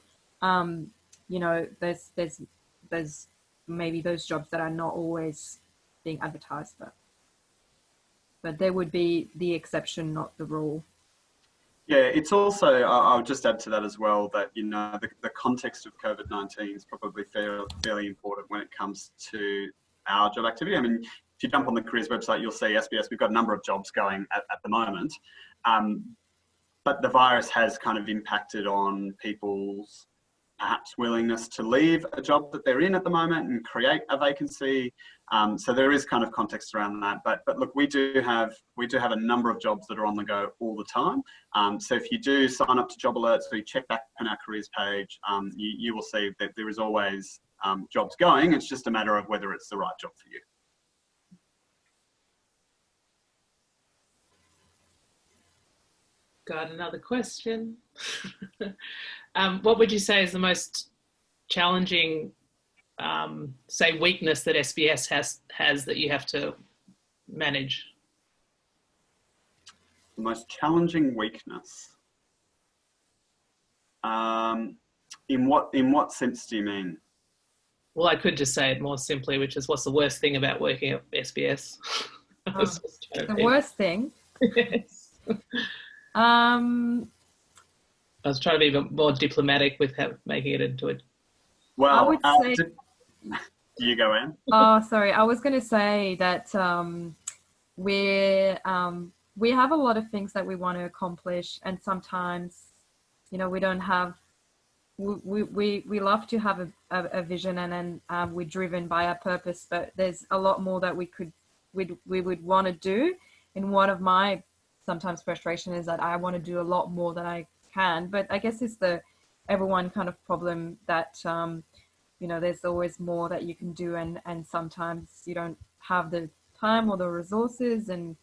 there's maybe those jobs that are not always being advertised, but they would be the exception, not the rule. Yeah, it's also, I'll just add to that as well, that, the context of COVID-19 is probably fairly important when it comes to our job activity. I mean, if you jump on the careers website, you'll see SBS, we've got a number of jobs going at the moment, but the virus has kind of impacted on people's perhaps willingness to leave a job that they're in at the moment and create a vacancy. So there is kind of context around that. But look, we do have a number of jobs that are on the go all the time. So if you do sign up to job alerts or you check back on our careers page, you will see that there is always jobs going. It's just a matter of whether it's the right job for you. Got another question. What would you say is the most challenging, say, weakness that SBS has that you have to manage? The most challenging weakness? In what sense do you mean? Well, I could just say it more simply, which is, what's the worst thing about working at SBS? The worst thing? Yes. I was trying to be a bit more diplomatic with making it into it. Well, I would say... You go, Anne. Oh, sorry. I was going to say that we have a lot of things that we want to accomplish, and sometimes, we don't have. We love to have a vision, and then we're driven by our purpose. But there's a lot more that we would want to do. And one of my sometimes frustration is that I want to do a lot more than I can. But I guess it's the everyone kind of problem that there's always more that you can do, and sometimes you don't have the time or the resources, and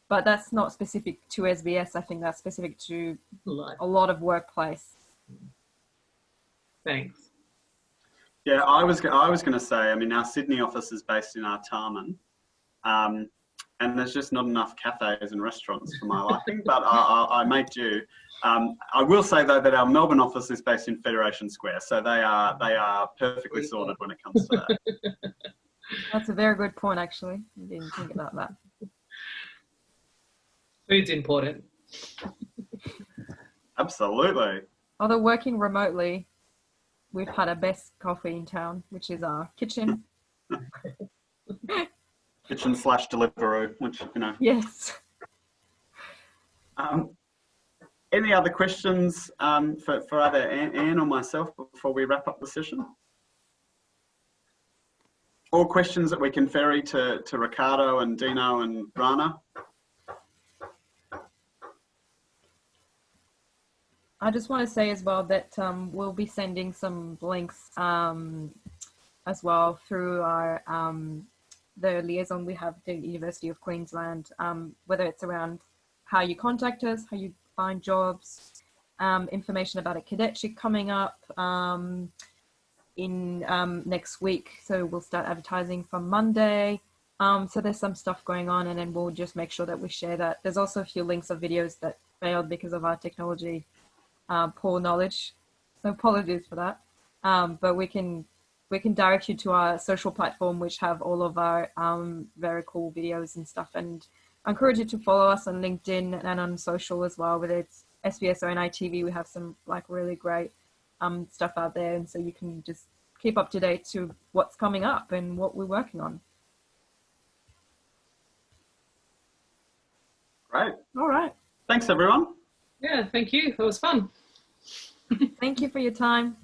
but that's not specific to SBS. I think that's specific to a lot of workplace. Thanks. Yeah, I was going to say, I mean, our Sydney office is based in Artarmon, and there's just not enough cafes and restaurants for my liking, but I make do. I will say though that our Melbourne office is based in Federation Square, so they are perfectly sorted when it comes to that. That's a very good point, actually. I didn't think about that. Food's important. Absolutely. Although working remotely, we've had our best coffee in town, which is our kitchen. Kitchen/Deliveroo, which, Yes. Any other questions for either Anne or myself before we wrap up the session? Or questions that we can ferry to Ricardo and Dino and Ryana? I just want to say as well that we'll be sending some links as well through our the liaison we have with the University of Queensland, whether it's around how you contact us, how you find jobs, information about a cadetship coming up in next week. So we'll start advertising from Monday. So there's some stuff going on, and then we'll just make sure that we share that. There's also a few links of videos that failed because of our technology poor knowledge. So apologies for that. But we can direct you to our social platform, which have all of our very cool videos and stuff. And I encourage you to follow us on LinkedIn and on social as well, whether it's SBS or NITV. We have some really great stuff out there, and so you can just keep up to date to what's coming up and what we're working on. Great. All right. Thanks, everyone. Yeah, thank you. It was fun. Thank you for your time.